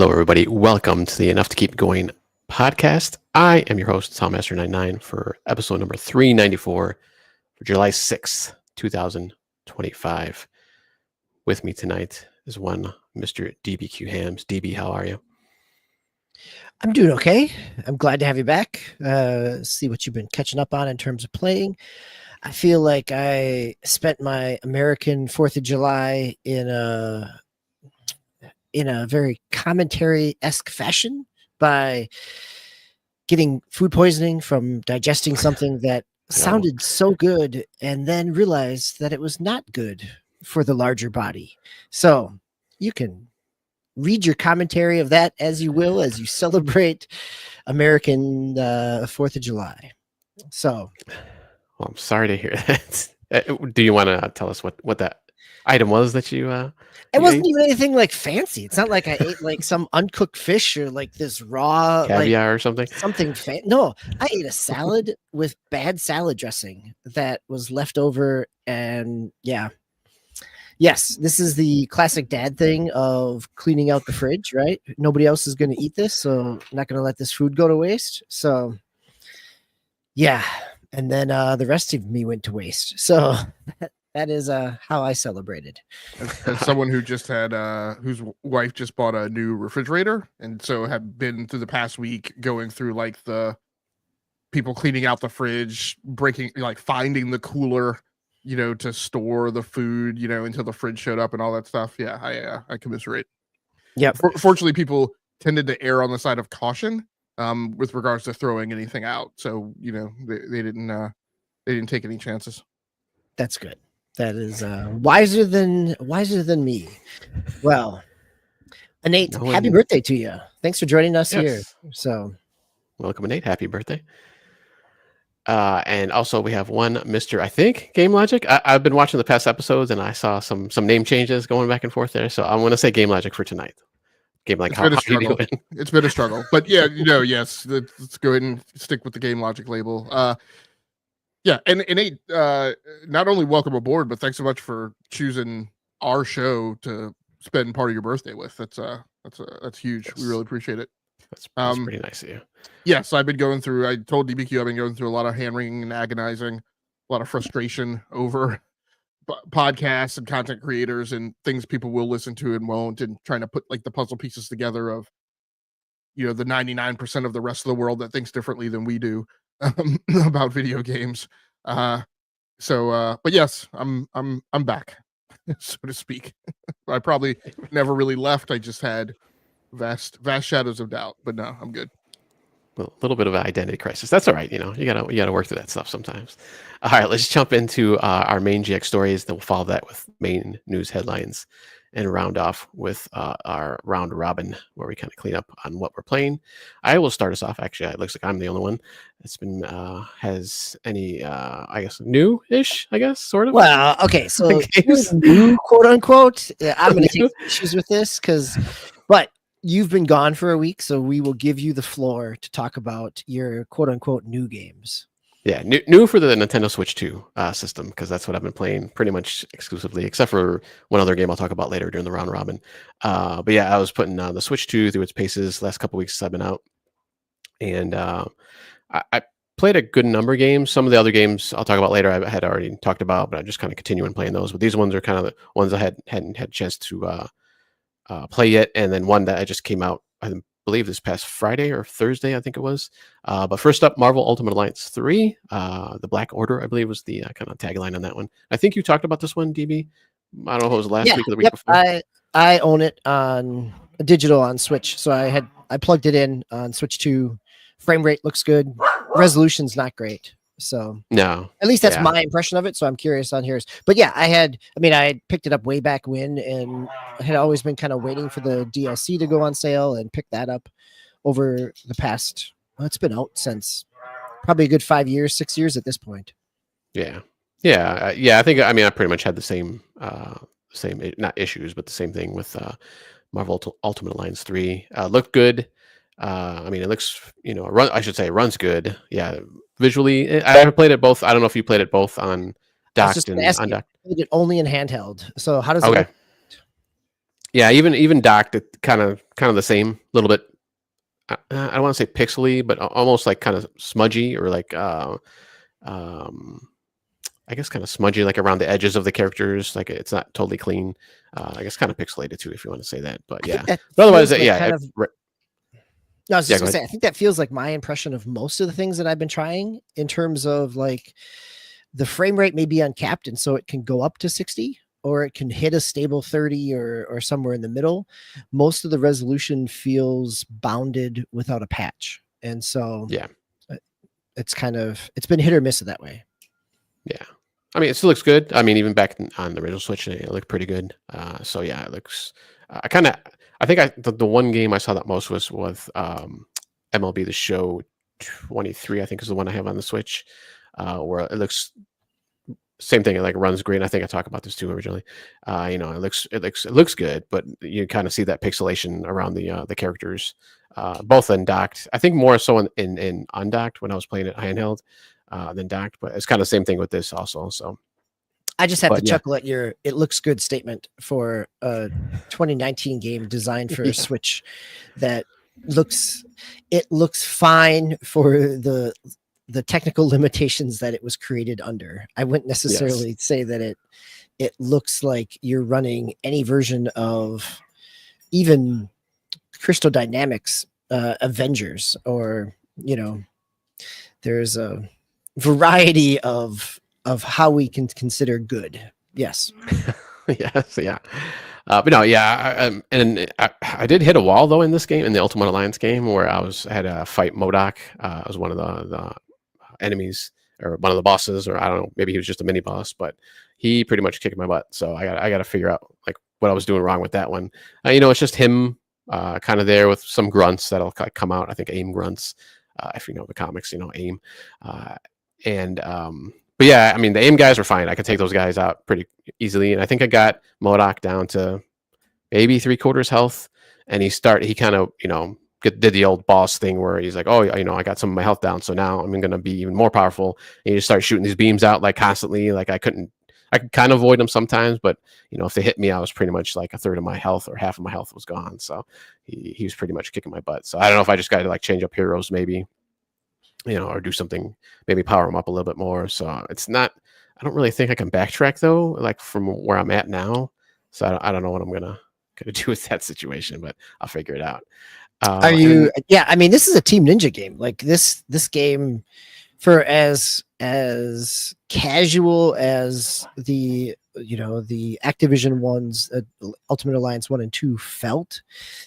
Hello, everybody. Welcome to the Enough to Keep Going podcast. I am your host, TomMaster99, for episode number 394 for July 6th, 2025. With me tonight is one Mr. DBQ Hams. DB, how are you? I'm doing okay. I'm glad to have you back. See what you've been catching up on in terms of playing. I feel like I spent my American 4th of July in a very commentary-esque fashion by getting food poisoning from digesting something that sounded so good and then realized that it was not good for the larger body. So you can read your commentary of that as you will, as you celebrate American 4th of July. So, well, I'm sorry to hear that. Do you want to tell us what that item was that you it wasn't even anything like fancy. It's not like I ate like some uncooked fish or like this raw caviar or something. No, I ate a salad with bad salad dressing that was left over, and yes, this is the classic dad thing of cleaning out the fridge, right? Nobody else is going to eat this, so I'm not going to let this food go to waste. So yeah, and then the rest of me went to waste. So that is how I celebrated. As someone who just had whose wife just bought a new refrigerator, and so have been through the past week going through like the people cleaning out the fridge, finding the cooler, to store the food, until the fridge showed up and all that stuff. Yeah, I commiserate. Yeah. Fortunately, people tended to err on the side of caution with regards to throwing anything out. So they didn't take any chances. That's good. That is wiser than me. Well, Nate, happy birthday to you. Thanks for joining us here. So, welcome, Nate. Happy birthday. And also we have one Mr. I think Game Logic. I've been watching the past episodes and I saw some name changes going back and forth there. So I'm going to say Game Logic for tonight. Game like how you doing? It's been a struggle, but yes. Let's go ahead and stick with the Game Logic label. Yeah, and Nate, not only welcome aboard, but thanks so much for choosing our show to spend part of your birthday with. That's huge. Yes. We really appreciate it. That's pretty nice of you. Yes, I've been going through. I told DBQ I've been going through a lot of hand wringing and agonizing, a lot of frustration over podcasts and content creators and things people will listen to and won't, and trying to put like the puzzle pieces together of the 99% of the rest of the world that thinks differently than we do. About video games. But yes, I'm back, so to speak. I probably never really left. I just had vast shadows of doubt, but no, I'm good. Well, a little bit of an identity crisis. That's all right. You gotta work through that stuff sometimes. All right, let's jump into our main GX stories. Then we'll follow that with main news headlines and round off with our round robin where we kind of clean up on what we're playing. I will start us off. Actually, it looks like I'm the only one that's been has any I guess new-ish, sort of. Well, okay, so new, quote unquote. I'm going to take issues with this but you've been gone for a week, so we will give you the floor to talk about your quote unquote new games. Yeah, new for the Nintendo Switch 2 system, because that's what I've been playing pretty much exclusively, except for one other game I'll talk about later during the round robin. But yeah, I was putting the Switch 2 through its paces last couple weeks I've been out. And I played a good number of games. Some of the other games I'll talk about later I had already talked about, but I'm just kind of continuing playing those. But these ones are kind of the ones I hadn't had a chance to play yet. And then one that I just came out, I believe this past Friday or Thursday, I think it was. But first up, Marvel Ultimate Alliance 3, the Black Order, I believe was the kind of tagline on that one. I think you talked about this one, DB. I don't know if it was last week or the week before. I own it on digital on Switch. So I plugged it in on Switch 2. Frame rate looks good. Resolution's not great. So no, at least that's my impression of it. So I'm curious on yours. But yeah, I had picked it up way back when, and I had always been kind of waiting for the DLC to go on sale and pick that up over the past. Well, it's been out since probably a good 5 years, 6 years at this point. Yeah. I think I pretty much had the same not issues, but the same thing with Marvel Ultimate Alliance 3. Looked good. It looks, it runs good. Yeah. Visually, I have played it both. I don't know if you played it both on docked and undocked. I played it only in handheld. So how does it work? Yeah, even docked, it kind of the same, a little bit. I don't want to say pixely, but almost like kind of smudgy or like um, I guess kind of smudgy, like around the edges of the characters. Like it's not totally clean. I guess kind of pixelated too, if you want to say that. But I yeah, think that but otherwise, feels like yeah, kind of. No, I was yeah. just Go gonna ahead. say, I think that feels like my impression of most of the things that I've been trying in terms of like the frame rate may be uncapped, and so it can go up to 60 or it can hit a stable 30 or somewhere in the middle. Most of the resolution feels bounded without a patch. And so Yeah, uh, it's been hit or miss that way. yeah. I mean, it still looks good. I mean, even back on the original Switch, it looked pretty good. So yeah, it looks. I think the one game I saw that most was with MLB The Show 23. I think is the one I have on the Switch, where it looks same thing. It like runs great. I think I talked about this too originally. It looks good, but you kind of see that pixelation around the characters, both in docked. I think more so in undocked when I was playing it handheld than docked. But it's kind of the same thing with this also. So, I just have to but yeah, chuckle at your "it looks good" statement for a 2019 game designed for a yeah, Switch that looks it looks fine for the technical limitations that it was created under. I wouldn't yes, necessarily say that it looks like you're running any version of even Crystal Dynamics Avengers, or there's a variety of how we can consider good. Yes. yes, yeah. But no, yeah, I did hit a wall though in this game, in the Ultimate Alliance game, where I had a fight Modoc. I was one of the enemies or one of the bosses, or I don't know, maybe he was just a mini boss, but he pretty much kicked my butt. So I got to figure out like what I was doing wrong with that one. It's just him, kind of there with some grunts that'll come out. I think aim grunts, if you know the comics, aim, and but yeah, I mean the aim guys were fine. I could take those guys out pretty easily, and I think I got Modoc down to maybe 3/4 health, and he kind of did the old boss thing where he's like, oh, I got some of my health down, so now I'm going to be even more powerful. And he just started shooting these beams out like constantly. Like I could kind of avoid them sometimes, but if they hit me, I was pretty much like a third of my health or half of my health was gone. So he was pretty much kicking my butt. So I don't know if I just got to like change up heroes maybe, or do something, maybe power them up a little bit more. So it's not. I don't really think I can backtrack though, like from where I'm at now. So I don't know what I'm gonna do with that situation, but I'll figure it out. Are And then, you? Yeah, I mean, this is a Team Ninja game. Like this game, for as casual as the Activision ones, Ultimate Alliance 1 and 2 felt,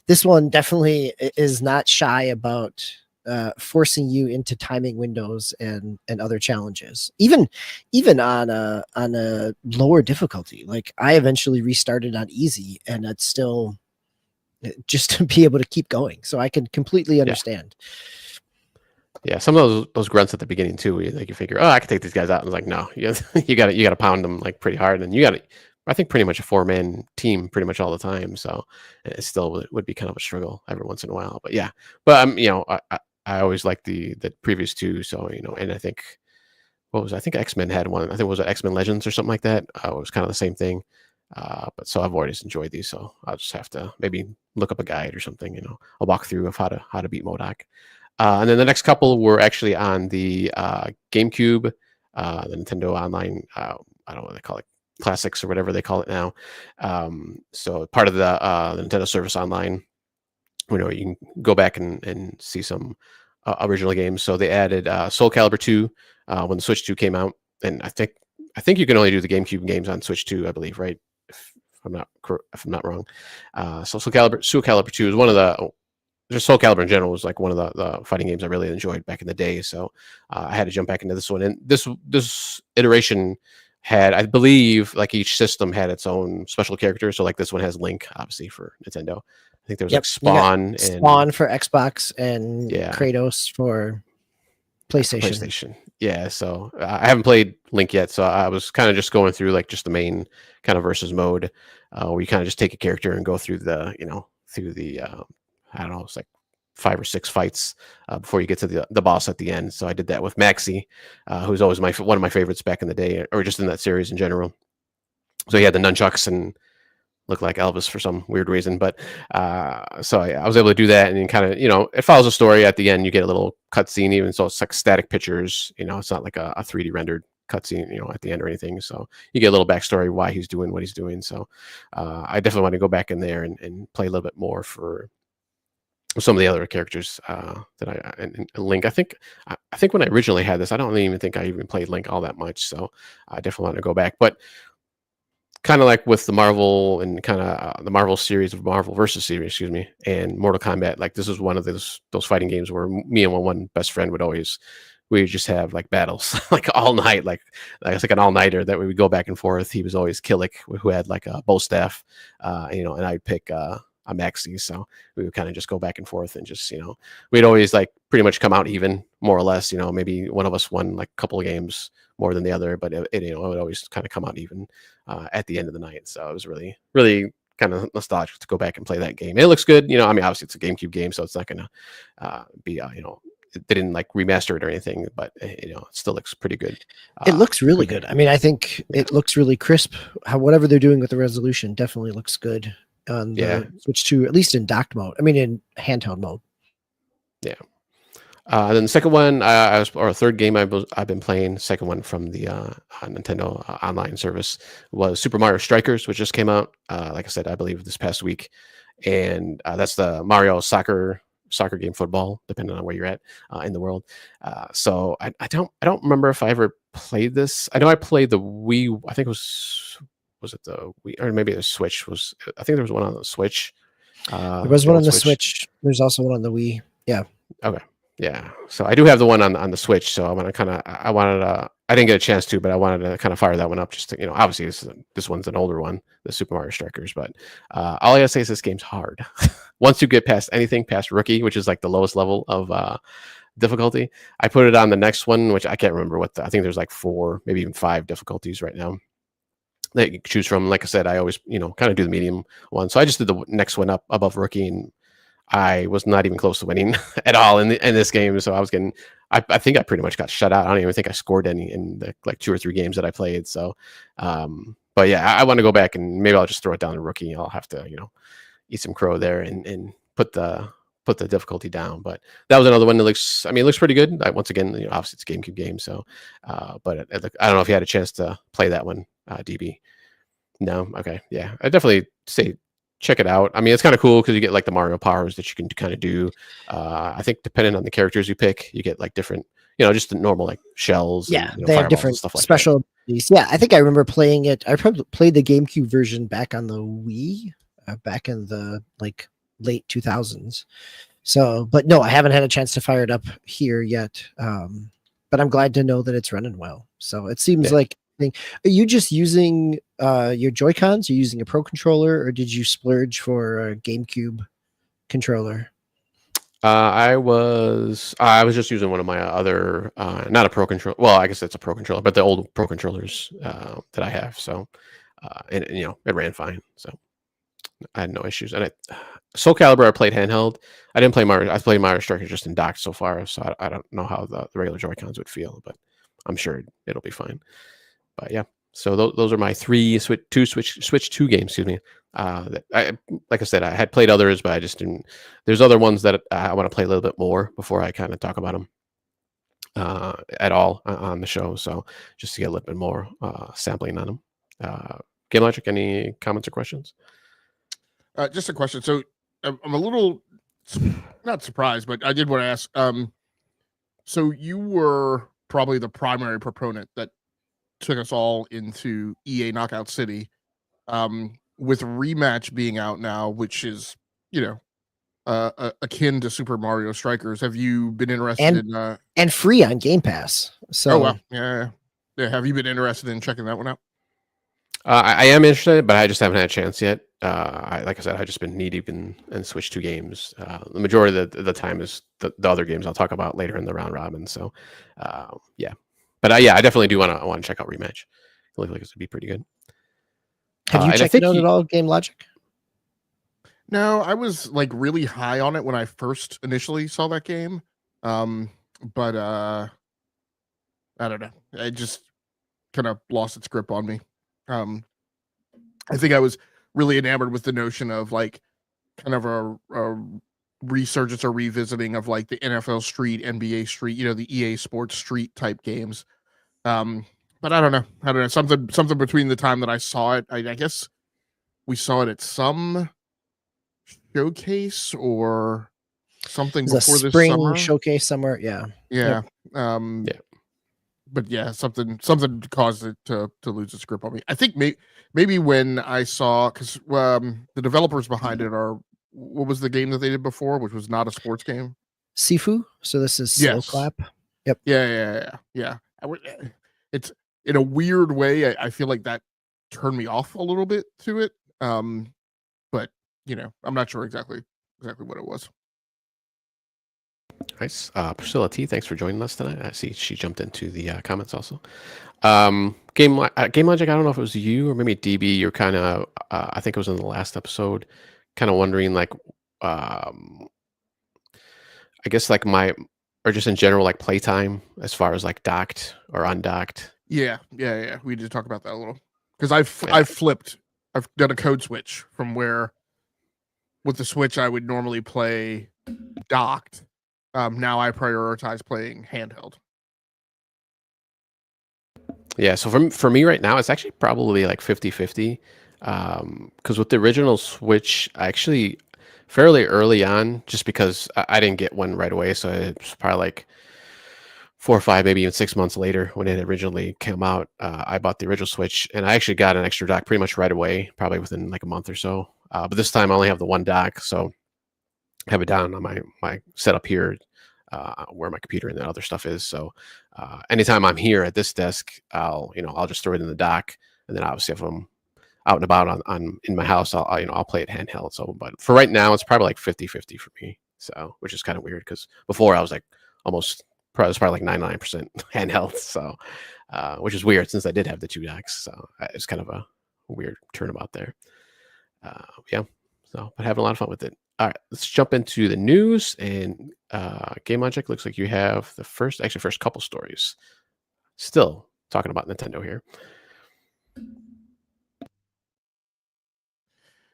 this one definitely is not shy about forcing you into timing windows and other challenges, even on a lower difficulty. Like I eventually restarted on easy, and it's still just to be able to keep going. So I can completely yeah, understand. yeah, some of those grunts at the beginning too. You figure, oh, I can take these guys out, and it's like, no, you got to pound them like pretty hard, and you got to. I think pretty much a 4-man team pretty much all the time. So it still would be kind of a struggle every once in a while. But yeah, but I always liked the previous two. So and I think I think X-Men had one. I think it was X-Men Legends or something like that. It was kind of the same thing. But so I've always enjoyed these. So I'll just have to maybe look up a guide or something. A walkthrough of how to beat Modoc. And then the next couple were actually on the GameCube, the Nintendo Online. I don't know what they call it, Classics or whatever they call it now. So part of the Nintendo Service Online, you can go back and see some original games. So they added Soul Calibur 2 when the Switch 2 came out, and I think you can only do the GameCube games on Switch 2, I believe, right? If I'm not wrong. So Soul Calibur 2 is one of the just Soul Calibur in general was like one of the fighting games I really enjoyed back in the day. So I had to jump back into this one, and this iteration had, I believe, like each system had its own special character. So like this one has Link, obviously for Nintendo. I think there was like Spawn for Xbox and Kratos for PlayStation. Yeah, so I haven't played Link yet, so I was kind of just going through like just the main kind of versus mode, where you kind of just take a character and go through the I don't know, it's like 5 or 6 fights before you get to the boss at the end. So I did that with Maxi, who's always one of my favorites back in the day, or just in that series in general. So he had the nunchucks, and look like Elvis for some weird reason. But so I was able to do that, and kind of, it follows a story. At the end, you get a little cutscene, even so it's like static pictures. It's not like a 3D rendered cutscene, at the end or anything. So you get a little backstory why he's doing what he's doing. So I definitely want to go back in there and play a little bit more for some of the other characters that and Link. I think when I originally had this, I don't even think I even played Link all that much. So I definitely want to go back. But kind of like with the Marvel and kind of the Marvel series of Marvel versus series, excuse me, and Mortal Kombat, like this is one of those fighting games where me and one best friend we would just have like battles like all night, like it's like an all-nighter that we would go back and forth. He was always Killick, who had like a bow staff, and I'd pick a Maxi, so we would kind of just go back and forth and just we'd always like pretty much come out even, more or less. Maybe one of us won like a couple of games more than the other, but it would always kind of come out even at the end of the night. So it was really, really kind of nostalgic to go back and play that game. It looks good, I mean, obviously it's a GameCube game, so it's not gonna be it didn't like remaster it or anything, but it still looks pretty good. It looks really good. I mean, I think it looks really crisp. Whatever they're doing with the resolution definitely looks good on the Switch 2, at least in docked mode. I mean, in handheld mode. Yeah. Then the second one, or third game I've been playing, second one from the Nintendo online service, was Super Mario Strikers, which just came out. Like I said, I believe this past week, and that's the Mario soccer game, football, depending on where you're at in the world. So I don't remember if I ever played this. I know I played the Wii. I think it was it the Wii, or maybe the Switch was. I think there was one on the Switch. There was one on the Switch. There's also one on the Wii. Yeah. Okay. Yeah, so I do have the one on the Switch. So I want to I didn't get a chance to, but I wanted to kind of fire that one up. Just to, obviously this one's an older one, the Super Mario Strikers. But all I gotta say is this game's hard. Once you get past anything past Rookie, which is like the lowest level of difficulty, I put it on the next one, which I can't remember I think there's like 4, maybe even 5 difficulties right now that you can choose from. Like I said, I always kind of do the medium one. So I just did the next one up above Rookie, and I was not even close to winning at all in this game. So I was getting, I think I pretty much got shut out. I don't even think I scored any in the like 2 or 3 games that I played. So, but yeah, I want to go back and maybe I'll just throw it down to Rookie. I'll have to, eat some crow there and put the difficulty down. But that was another one that looks, it looks pretty good. Once again, obviously it's a GameCube game. So, but I don't know if you had a chance to play that one, DB. No. Okay. Yeah. I definitely say, check it out. It's kind of cool because you get like the Mario powers that you can kind of do. I think depending on the characters you pick, you get like different, just the normal like shells. Yeah, and, they have different stuff like special abilities. Yeah, I think I remember playing it. I probably played the GameCube version back on the Wii, back in the like late 2000s. So, but no, I haven't had a chance to fire it up here yet. But I'm glad to know that it's running well. So it seems like. Are you just using your Joy-Cons? Are you using a Pro controller, or did you splurge for a GameCube controller? I was just using one of my other, not a Pro controller. Well, I guess it's a Pro controller, but the old Pro controllers that I have. So, and it ran fine. So I had no issues. And Soul Calibur, I played handheld. I didn't play Mario. I played Mario Striker just in docked so far. So I don't know how the regular Joy-Cons would feel, but I'm sure it'll be fine. But yeah, so those are my 3 Switch 2 games. Excuse me. That like I said, I had played others, but I just didn't. There's other ones that I want to play a little bit more before I kind of talk about them at all on the show. So just to get a little bit more sampling on them. Game Logic, any comments or questions? Just a question. So I'm a little not surprised, but I did want to ask. So you were probably the primary proponent that took us all into EA Knockout City, with Rematch being out now, which is akin to Super Mario Strikers. Have you been interested in and free on Game Pass? So oh well, yeah. Have you been interested in checking that one out? I am interested, but I just haven't had a chance yet. Like I said, I've just been knee deep in Switch 2 games. The majority of the time is the other games I'll talk about later in the round robin. So, yeah. But yeah, I definitely do want to check out Rematch. It looks like it would be pretty good. Have you checked it out at all, Game Logic? No, I was like really high on it when I first initially saw that game. But I don't know. It just kind of lost its grip on me. I think I was really enamored with the notion of like kind of a resurgence or revisiting of like the NFL Street, NBA Street, the EA Sports Street type games. But I don't know. Something between the time that I saw it, I guess we saw it at some showcase or something It's a before this spring summer. showcase somewhere. Yeah. Yeah. Yeah. But yeah, something caused it to lose its grip on me. I think maybe when I saw, because the developers behind it are, what was the game that they did before, which was not a sports game? Sifu. So this is Slow Yes. Clap. Yep. Yeah. It's in a weird way. I feel like that turned me off a little bit to it. But I'm not sure exactly what it was. Nice. Priscilla T, thanks for joining us tonight. I see she jumped into the comments also. Game Logic, I don't know if it was you or maybe DB. You're kind of, I think it was in the last episode, kind of wondering like, I guess like or just in general, like playtime as far as like docked or undocked. Yeah. We did talk about that a little because I've flipped. I've done a code switch from where with the Switch I would normally play docked. Now I prioritize playing handheld. Yeah, so for me right now, it's actually probably like 50-50. Because with the original Switch, I actually fairly early on, just because I didn't get one right away, so it's probably like 4 or 5, maybe even 6 months later when it originally came out. I bought the original Switch, and I actually got an extra dock pretty much right away, probably within like a month or so. But this time I only have the one dock, so I have it down on my setup here, where my computer and the other stuff is. So anytime I'm here at this desk, I'll just throw it in the dock, and then obviously if I'm out and about on in my house, I'll play it handheld. So, but for right now, it's probably like 50-50 for me. So, which is kind of weird because before I was like probably like 99% handheld. So, which is weird since I did have the 2 docks. So it's kind of a weird turnabout there. Yeah. So, but having a lot of fun with it. All right, let's jump into the news and Game Logic. Looks like you have the first couple stories. Still talking about Nintendo here.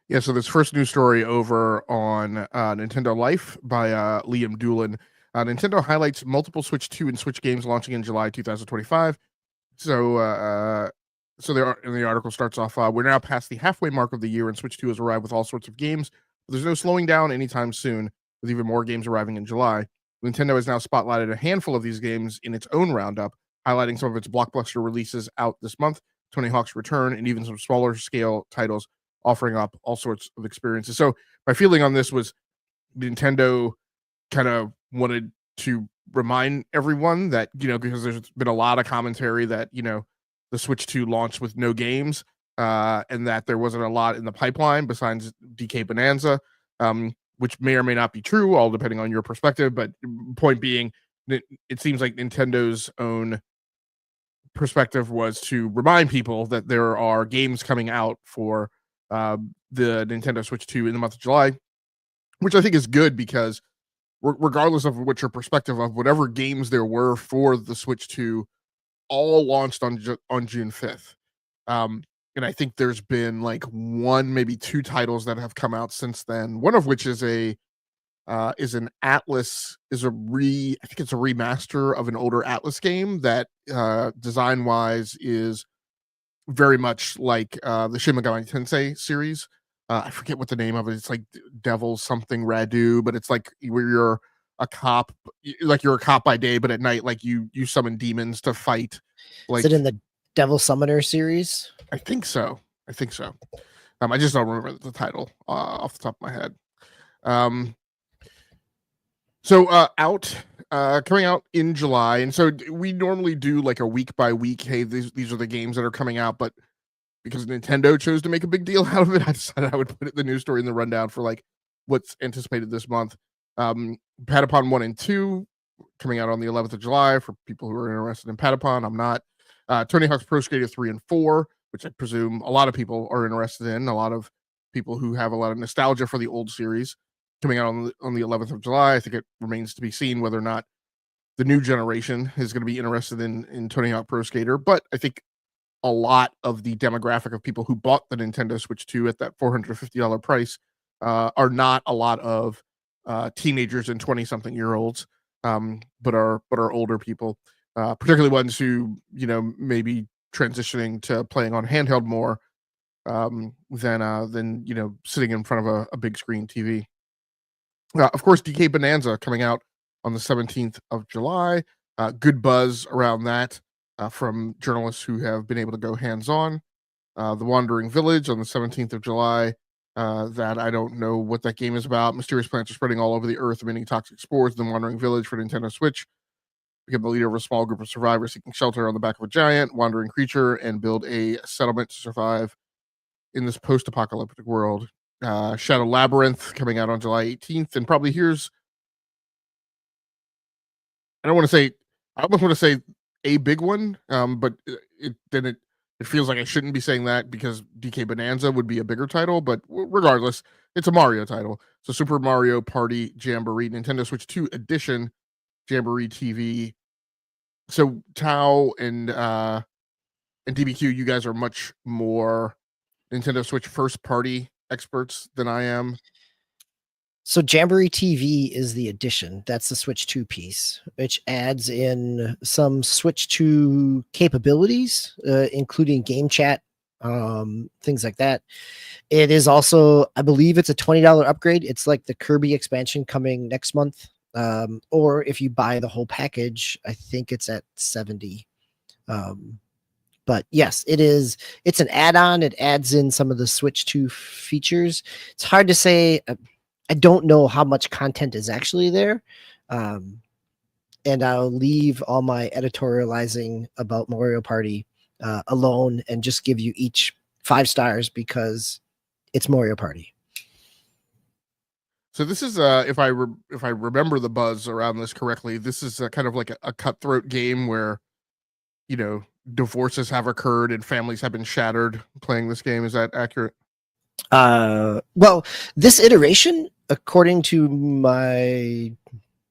Yeah, so this first news story over on Nintendo Life by Liam Doolin. Nintendo highlights multiple Switch 2 and Switch games launching in July 2025. So and the article starts off, we're now past the halfway mark of the year and Switch 2 has arrived with all sorts of games. But there's no slowing down anytime soon, with even more games arriving in July. Nintendo has now spotlighted a handful of these games in its own roundup, highlighting some of its blockbuster releases out this month, Tony Hawk's Return, and even some smaller scale titles offering up all sorts of experiences. So my feeling on this was Nintendo kind of wanted to remind everyone that, because there's been a lot of commentary that, the Switch 2 launched with no games, and that there wasn't a lot in the pipeline besides DK Bonanza, which may or may not be true, all depending on your perspective. But point being, it seems like Nintendo's own perspective was to remind people that there are games coming out for the Nintendo Switch 2 in the month of July, which I think is good because regardless of what your perspective of whatever games there were for the Switch 2, all launched on June 5th. And I think there's been like 1, maybe 2 titles that have come out since then. One of which is I think it's a remaster of an older Atlas game that design wise is very much like the Shin Megami Tensei series. I forget what the name of it. It's like Devil something Radu, but it's like where you're a cop, like you're a cop by day, but at night, like you summon demons to fight. Like, is it in the Devil Summoner series? I think so. I just don't remember the title off the top of my head. Coming out in July, and so we normally do like a week by week. Hey, these are the games that are coming out, but because Nintendo chose to make a big deal out of it, I decided I would put it the news story in the rundown for like what's anticipated this month. Patapon 1 and 2 coming out on the 11th of July for people who are interested in Patapon. I'm not. Tony Hawk's Pro Skater 3 and 4, which I presume a lot of people are interested in. A lot of people who have a lot of nostalgia for the old series coming out on the 11th of July. I think it remains to be seen whether or not the new generation is going to be interested in Tony Hawk Pro Skater. But I think a lot of the demographic of people who bought the Nintendo Switch 2 at that $450 price are not a lot of teenagers and 20-something-year-olds, but are older people, particularly ones who, you know, maybe transitioning to playing on handheld more than you know, sitting in front of a big screen TV. Of course, DK Bonanza coming out on the 17th of July. Good buzz around that from journalists who have been able to go hands-on. The Wandering Village on the 17th of July. That I don't know what that game is about. Mysterious plants are spreading all over the earth, emitting toxic spores in the Wandering Village for Nintendo Switch. Become the leader of a small group of survivors seeking shelter on the back of a giant wandering creature and build a settlement to survive in this post-apocalyptic world. Shadow Labyrinth coming out on July 18th, and probably here's, I almost want to say a big one, but it feels like I shouldn't be saying that because DK Bonanza would be a bigger title, but regardless, it's a Mario title. So Super Mario Party Jamboree, Nintendo Switch 2 Edition, Jamboree TV. So Tao and DBQ, you guys are much more Nintendo Switch first party experts than I am. So Jamboree TV is the addition. That's the Switch 2 piece, which adds in some Switch 2 capabilities, including game chat, things like that. It is also, I believe it's a $20 upgrade. It's like the Kirby expansion coming next month. Or if you buy the whole package, I think it's at $70. But yes, it's an add-on. It adds in some of the Switch 2 features. It's hard to say. I don't know how much content is actually there. And I'll leave all my editorializing about Mario Party alone and just give you each 5 stars because it's Mario Party. So this is, if I remember the buzz around this correctly, this is kind of like a cutthroat game where, you know, divorces have occurred and families have been shattered playing this game. Is that accurate? Well, this iteration, according to my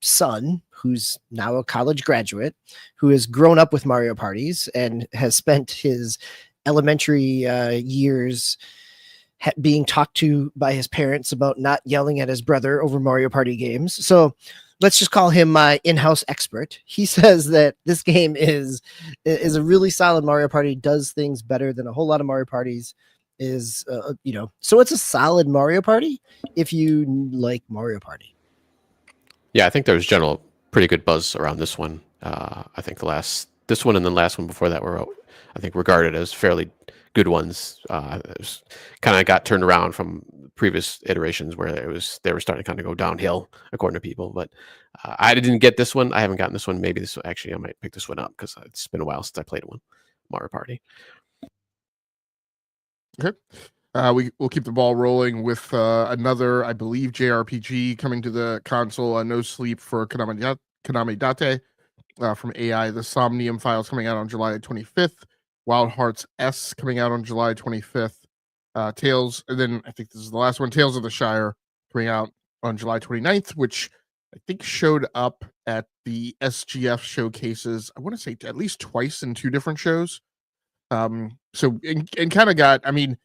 son, who's now a college graduate, who has grown up with Mario parties and has spent his elementary years being talked to by his parents about not yelling at his brother over Mario Party games. So let's just call him my in-house expert. He says that this game is a really solid Mario Party, does things better than a whole lot of Mario parties. You know, so it's a solid Mario Party if you like Mario Party. Yeah, I think there's general pretty good buzz around this one. I think this one and the last one before that were, I think, regarded as fairly good ones. It kind of got turned around from previous iterations where they were starting to kind of go downhill according to people. But I didn't get this one. I haven't gotten this one. Maybe I might pick this one up because it's been a while since I played one, Mario Party. Okay. We'll keep the ball rolling with another, I believe, JRPG coming to the console. No Sleep for Konami Date from AI. The Somnium Files coming out on July 25th. Wild Hearts S coming out on July 25th. Tales, and then I think this is the last one, Tales of the Shire coming out on July 29th, which I think showed up at the SGF showcases, I want to say at least twice in 2 different shows. So and kind of got, I mean,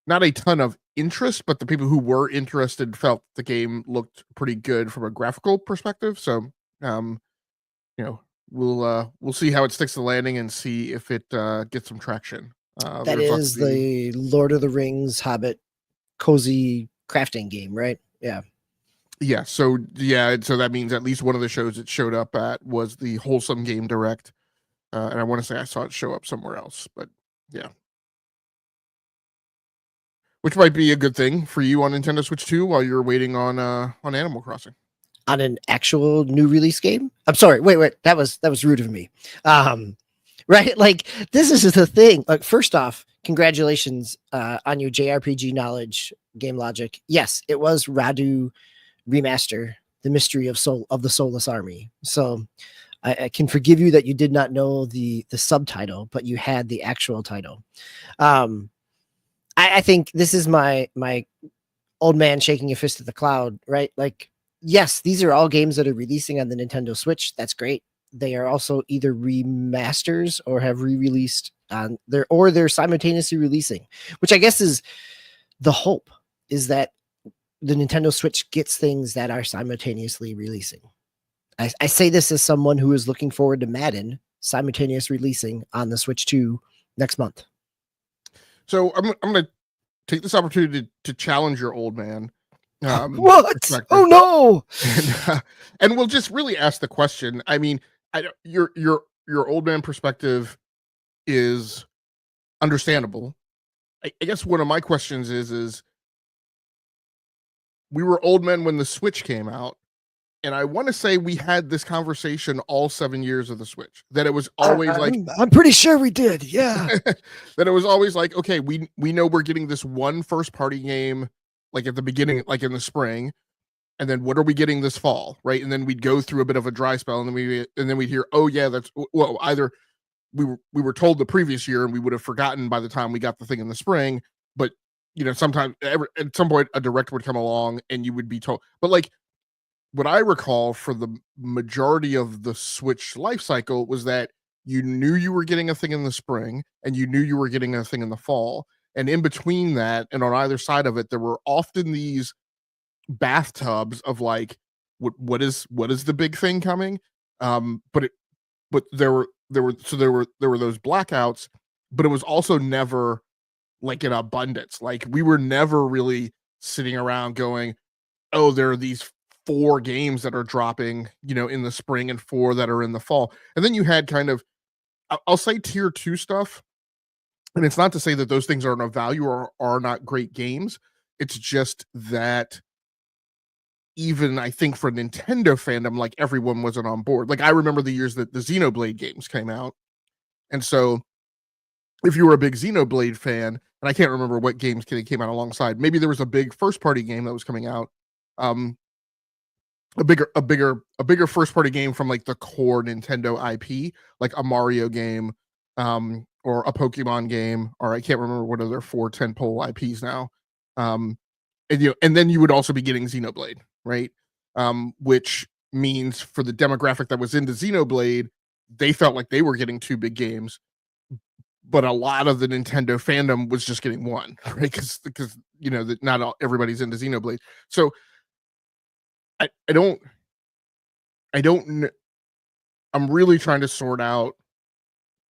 not a ton of interest, but the people who were interested felt the game looked pretty good from a graphical perspective. So, you know, we'll see how it sticks the landing and see if it gets some traction. That is the Lord of the Rings Hobbit cozy crafting game, right? Yeah. Yeah. So that means at least one of the shows it showed up at was the Wholesome Game Direct. And I want to say I saw it show up somewhere else, but yeah. Which might be a good thing for you on Nintendo Switch 2 while you're waiting on Animal Crossing. On an actual new release game? I'm sorry. Wait. That was rude of me. Right? Like, this is the thing. Like, first off, congratulations on your JRPG knowledge, Game Logic. Yes, it was Radu Remaster, The Mystery of the Soulless Army. So I can forgive you that you did not know the subtitle, but you had the actual title. I think this is my old man shaking a fist at the cloud, right? Like, yes, these are all games that are releasing on the Nintendo Switch. That's great. they are also either remasters or have re-released on they're simultaneously releasing, which I guess is the hope, is that the Nintendo Switch gets things that are simultaneously releasing. I say this as someone who is looking forward to Madden simultaneous releasing on the Switch 2 next month. So I'm going to take this opportunity to challenge your old man. What? Oh no! And we'll just really ask the question. I mean, your old man perspective is understandable. I guess one of my questions is we were old men when the Switch came out, and I want to say we had this conversation all 7 years of the Switch. That it was always I'm pretty sure we did. Yeah. that it was always like, okay, we know we're getting this one first party game like at the beginning, like in the spring, and then what are we getting this fall, right? And then we'd go through a bit of a dry spell, and then we'd hear, oh yeah, that's well, either we were told the previous year and we would have forgotten by the time we got the thing in the spring, but sometimes at some point a direct would come along and you would be told. But like what I recall for the majority of the Switch life cycle was that you knew you were getting a thing in the spring and you knew you were getting a thing in the fall. And in between that, and on either side of it, there were often these bathtubs of like, what is the big thing coming? But there were those blackouts, but it was also never like in abundance. Like we were never really sitting around going, oh, there are these 4 games that are dropping, in the spring and 4 that are in the fall. And then you had kind of, I'll say tier 2 stuff. And it's not to say that those things aren't of value or are not great games. It's just that even I think for Nintendo fandom, like everyone wasn't on board. Like I remember the years that the Xenoblade games came out. And so if you were a big Xenoblade fan, and I can't remember what games came out alongside, maybe there was a big first party game that was coming out. A bigger first party game from like the core Nintendo IP, like a Mario game, or a Pokemon game, or I can't remember what other 4 tentpole IPs now. And then you would also be getting Xenoblade, right? Which means for the demographic that was into Xenoblade, they felt like they were getting 2 big games, but a lot of the Nintendo fandom was just getting 1, right? Because that not everybody's into Xenoblade. So I'm really trying to sort out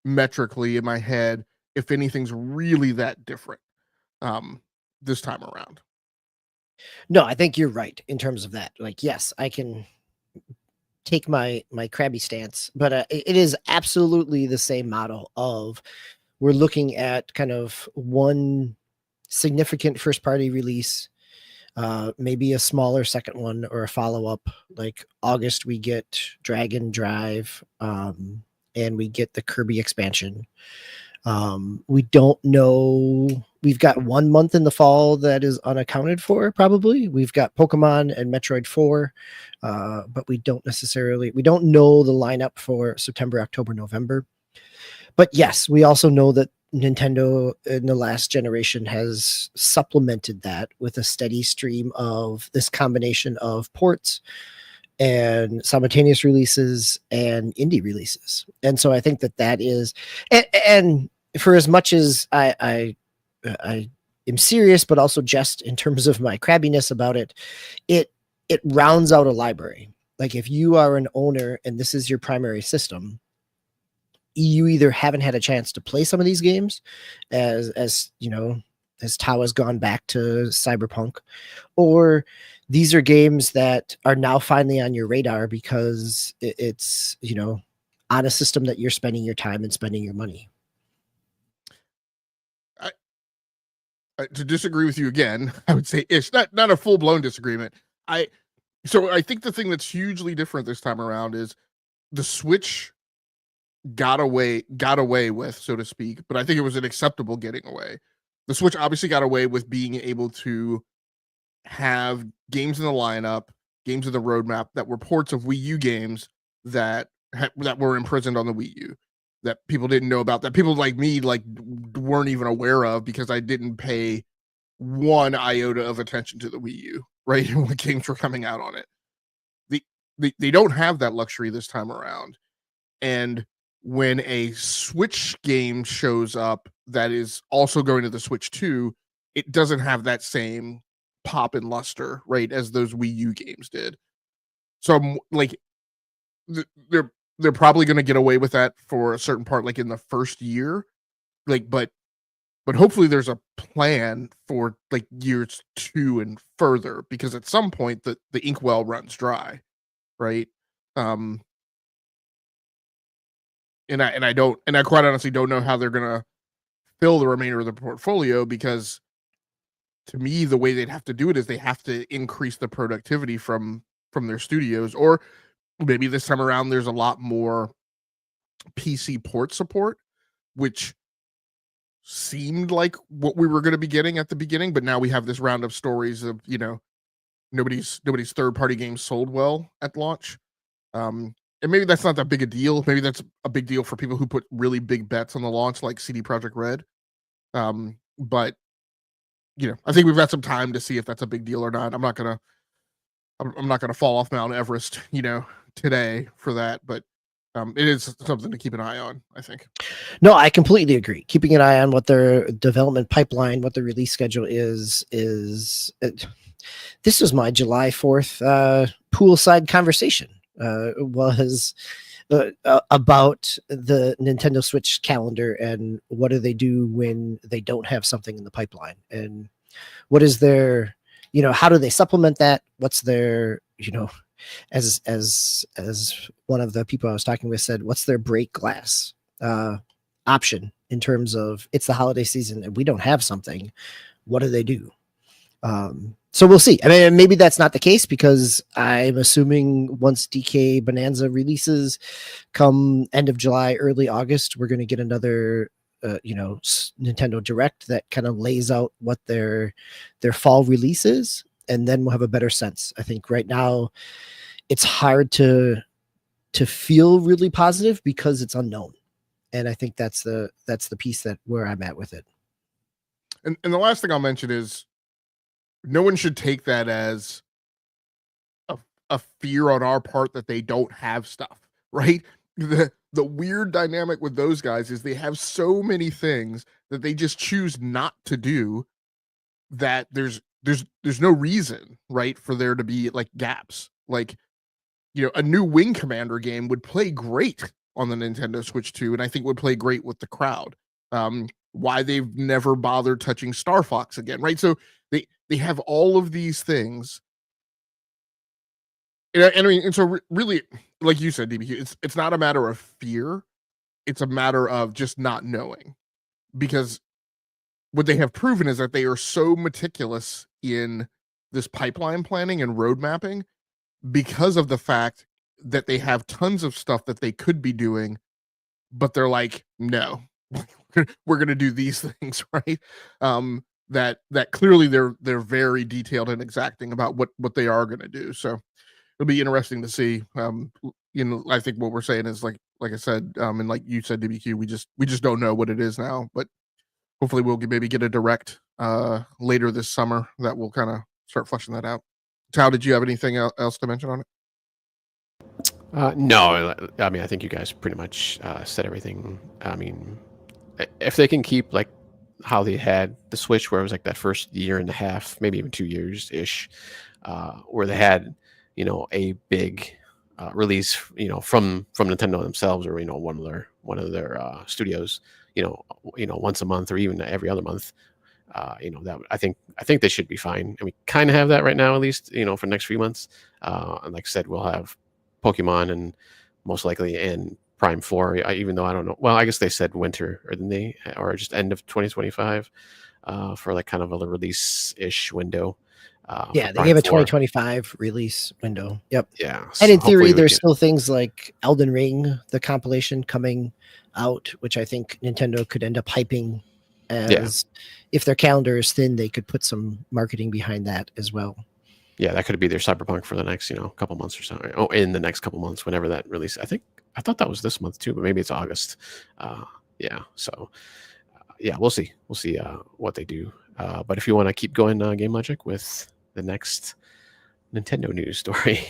metrically in my head if anything's really that different this time around. No, I think you're right in terms of that. Like, yes, I can take my crabby stance, but it is absolutely the same model of we're looking at kind of one significant first party release, maybe a smaller second one or a follow-up. Like August we get Dragon Drive, and we get the Kirby expansion. We don't know. We've got 1 month in the fall that is unaccounted for, probably. We've got Pokemon and Metroid 4, but we don't know the lineup for September, October, November. But yes, we also know that Nintendo in the last generation has supplemented that with a steady stream of this combination of ports and simultaneous releases and indie releases. And so I think that is, and for as much as I am serious, but also jest in terms of my crabbiness about it, it rounds out a library. Like if you are an owner and this is your primary system, you either haven't had a chance to play some of these games as Tao has gone back to Cyberpunk, or these are games that are now finally on your radar because it's, on a system that you're spending your time and spending your money. To disagree with you again, I would say it's not a full-blown disagreement. So I think the thing that's hugely different this time around is the Switch got away with, so to speak, but I think it was an acceptable getting away. The Switch obviously got away with being able to have games in the lineup, games in the roadmap that were ports of Wii U games that were imprisoned on the Wii U, that people didn't know about, that people like me weren't even aware of because I didn't pay 1 iota of attention to the Wii U, right? What games were coming out on it. They don't have that luxury this time around. And when a Switch game shows up that is also going to the Switch 2, it doesn't have that same pop and luster, right, as those Wii U games did. So like they're probably going to get away with that for a certain part, like in the first year, like, but hopefully there's a plan for like years 2 and further, because at some point the inkwell runs dry, right? Um, and I quite honestly don't know how they're gonna fill the remainder of the portfolio, because to me the way they'd have to do it is they have to increase the productivity from their studios, or maybe this time around there's a lot more PC port support, which seemed like what we were going to be getting at the beginning, but now we have this round of stories of, you know, nobody's third party games sold well at launch. And maybe that's not that big a deal. Maybe that's a big deal for people who put really big bets on the launch, like CD Projekt Red. But you know, I think we've got some time to see if that's a big deal or not. I'm not gonna fall off Mount Everest, you know, today for that, but it is something to keep an eye on, I think. No, I completely agree. Keeping an eye on what their development pipeline, what the release schedule is. This was my July 4th poolside conversation. Was about the Nintendo Switch calendar and what do they do when they don't have something in the pipeline, and what is their, you know, how do they supplement that? What's their, you know, as one of the people I was talking with said, what's their break glass option in terms of it's the holiday season and we don't have something? What do they do? So we'll see. I mean, maybe that's not the case, because I'm assuming once DK Bonanza releases come end of July, early August, we're going to get another, Nintendo Direct that kind of lays out what their fall release is, and then we'll have a better sense. I think right now it's hard to feel really positive because it's unknown, and I think that's the piece that where I'm at with it. And the last thing I'll mention is, no one should take that as a fear on our part that they don't have stuff, right? The weird dynamic with those guys is they have so many things that they just choose not to do, that there's no reason, right, for there to be like gaps. Like, you know, a new Wing Commander game would play great on the Nintendo Switch 2, and I think would play great with the crowd. Why they've never bothered touching Star Fox again, right? So they have all of these things, and I mean, and so really, like you said, DBQ, it's not a matter of fear; it's a matter of just not knowing, because what they have proven is that they are so meticulous in this pipeline planning and road mapping, because of the fact that they have tons of stuff that they could be doing, but they're like, no, we're going to do these things, right? That clearly they're very detailed and exacting about what they are going to do. So it'll be interesting to see. You know, I think what we're saying is like I said, and like you said, DBQ, we just don't know what it is now, but hopefully we'll maybe get a direct later this summer that will kind of start fleshing that out. Tao, did you have anything else to mention on it? No, I mean, I think you guys pretty much said everything. I mean, if they can keep like how they had the Switch, where it was like that first year and a half, maybe even 2 years ish, where they had, you know, a big release, you know, from Nintendo themselves, or, you know, one of their studios, you know, once a month or even every other month. You know, that I think they should be fine, and we kind of have that right now, at least, you know, for the next few months. And like I said, we'll have Pokemon and most likely in Prime 4, even though I don't know. Well, I guess they said winter, or then or just end of 2025 for like kind of a release-ish window. Yeah, they gave a 2025 release window. Yep. Yeah. And in theory, there's still things like Elden Ring, the compilation coming out, which I think Nintendo could end up hyping as, if their calendar is thin, they could put some marketing behind that as well. Yeah, that could be their Cyberpunk for the next, you know, couple months or so. Oh, in the next couple months, whenever that release. I thought that was this month too, but maybe it's August. Yeah. So, yeah, we'll see. We'll see what they do. But if you want to keep going, Game Logic, with the next Nintendo news story.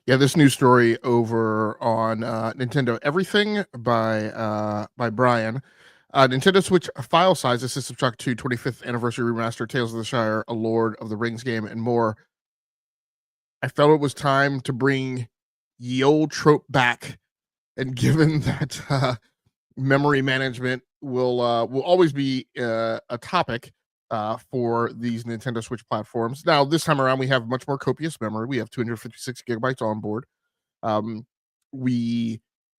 Yeah, this news story over on Nintendo Everything by Brian. Nintendo Switch file size, a System Shock 2 25th anniversary remaster, Tales of the Shire, a Lord of the Rings game, and more. I felt it was time to bring ye old trope back, and given that memory management will always be a topic for these Nintendo Switch platforms. Now, this time around, we have much more copious memory. We have 256 gigabytes on board. Um,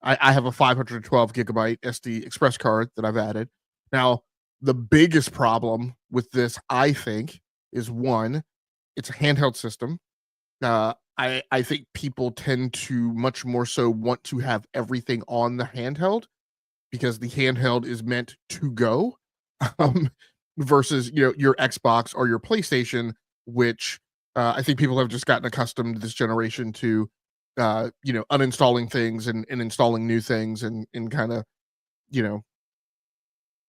I have a 512 gigabyte SD Express card that I've added. Now, the biggest problem with this, I think, is one, it's a handheld system. I think people tend to much more so want to have everything on the handheld because the handheld is meant to go, um, versus your Xbox or your PlayStation, which I think people have just gotten accustomed this generation to, uninstalling things and installing new things and kind of you know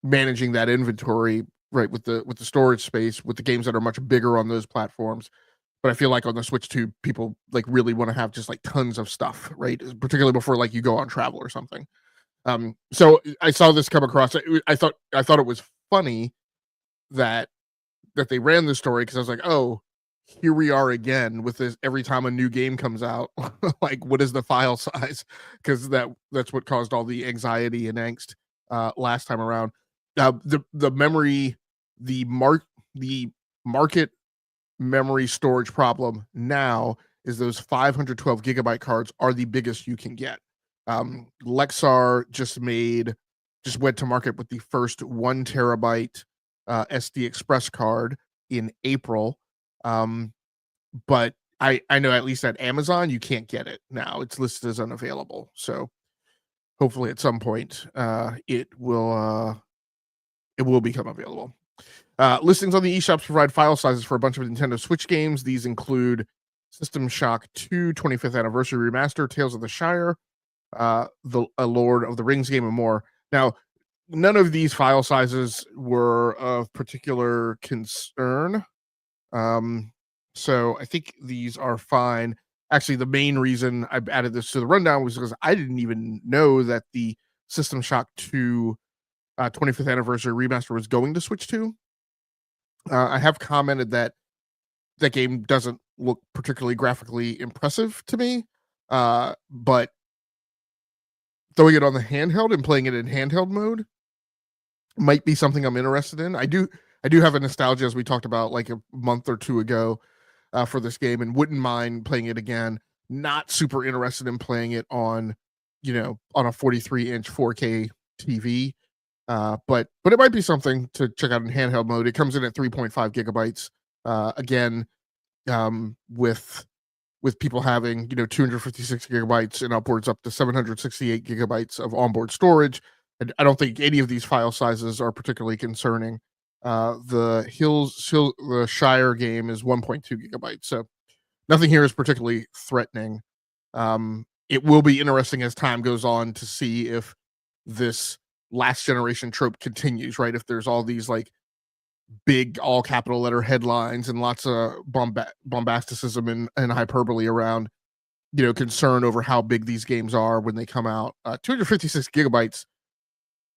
managing that inventory right with the storage space with the games that are much bigger on those platforms. But I feel like on the Switch 2, people like really want to have just like tons of stuff, right? Particularly before like you go on travel or something. So I saw this come across. I thought it was funny that they ran this story because I was like, oh, here we are again with this. Every time a new game comes out, like what is the file size? Because that's what caused all the anxiety and angst last time around. The memory, the market memory storage problem now is those 512 gigabyte cards are the biggest you can get. Lexar just went to market with the first 1 terabyte SD Express card in April. But I know at least at Amazon you can't get it now. It's listed as unavailable. So hopefully at some point it will become available. Listings on the eShops provide file sizes for a bunch of Nintendo Switch games. These include System Shock 2 25th Anniversary Remaster, Tales of the Shire, a Lord of the Rings game, and more. Now, none of these file sizes were of particular concern. So I think these are fine. Actually, the main reason I added this to the rundown was because I didn't even know that the System Shock 2 25th Anniversary Remaster was going to Switch 2. I have commented that that game doesn't look particularly graphically impressive to me, but throwing it on the handheld and playing it in handheld mode might be something I'm interested in. I do have a nostalgia, as we talked about like a month or two ago, for this game, and wouldn't mind playing it again. Not super interested in playing it on a 43-inch 4K TV. But it might be something to check out in handheld mode. It comes in at 3.5 gigabytes. Again, with people having 256 gigabytes and upwards up to 768 gigabytes of onboard storage. I don't think any of these file sizes are particularly concerning. The Shire game is 1.2 gigabytes, so nothing here is particularly threatening. It will be interesting as time goes on to see if this last generation trope continues, right? If there's all these like big all capital letter headlines and lots of bombasticism and hyperbole around concern over how big these games are when they come out. 256 gigabytes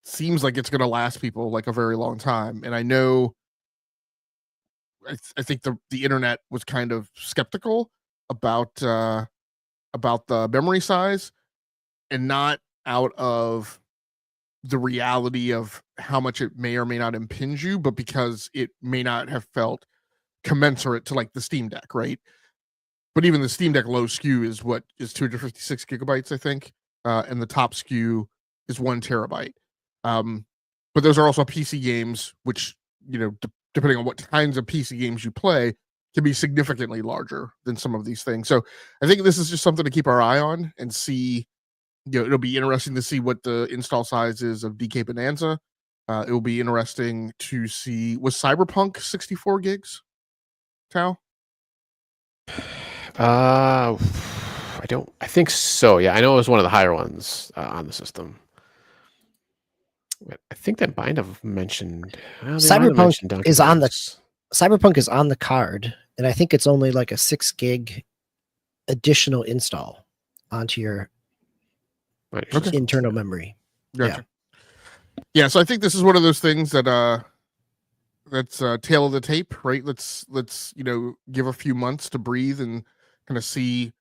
seems like it's going to last people like a very long time, and I know I think the internet was kind of skeptical about the memory size, and not out of the reality of how much it may or may not impinge you, but because it may not have felt commensurate to like the Steam Deck, right? But even the Steam Deck low SKU is 256 gigabytes, I think, and the top SKU is 1 terabyte. But those are also PC games, which depending on what kinds of PC games you play, can be significantly larger than some of these things. So I think this is just something to keep our eye on and see. It'll be interesting to see what the install size is of DK Bonanza. It will be interesting to see, was Cyberpunk 64 gigs, Tao? I think so. Yeah, I know it was one of the higher ones on the system. I think that might have mentioned Cyberpunk is on the card, and I think it's only like a 6 gig additional install onto your internal memory. Gotcha. Yeah, so I think this is one of those things that that's tail of the tape, right? Let's give a few months to breathe and kind of see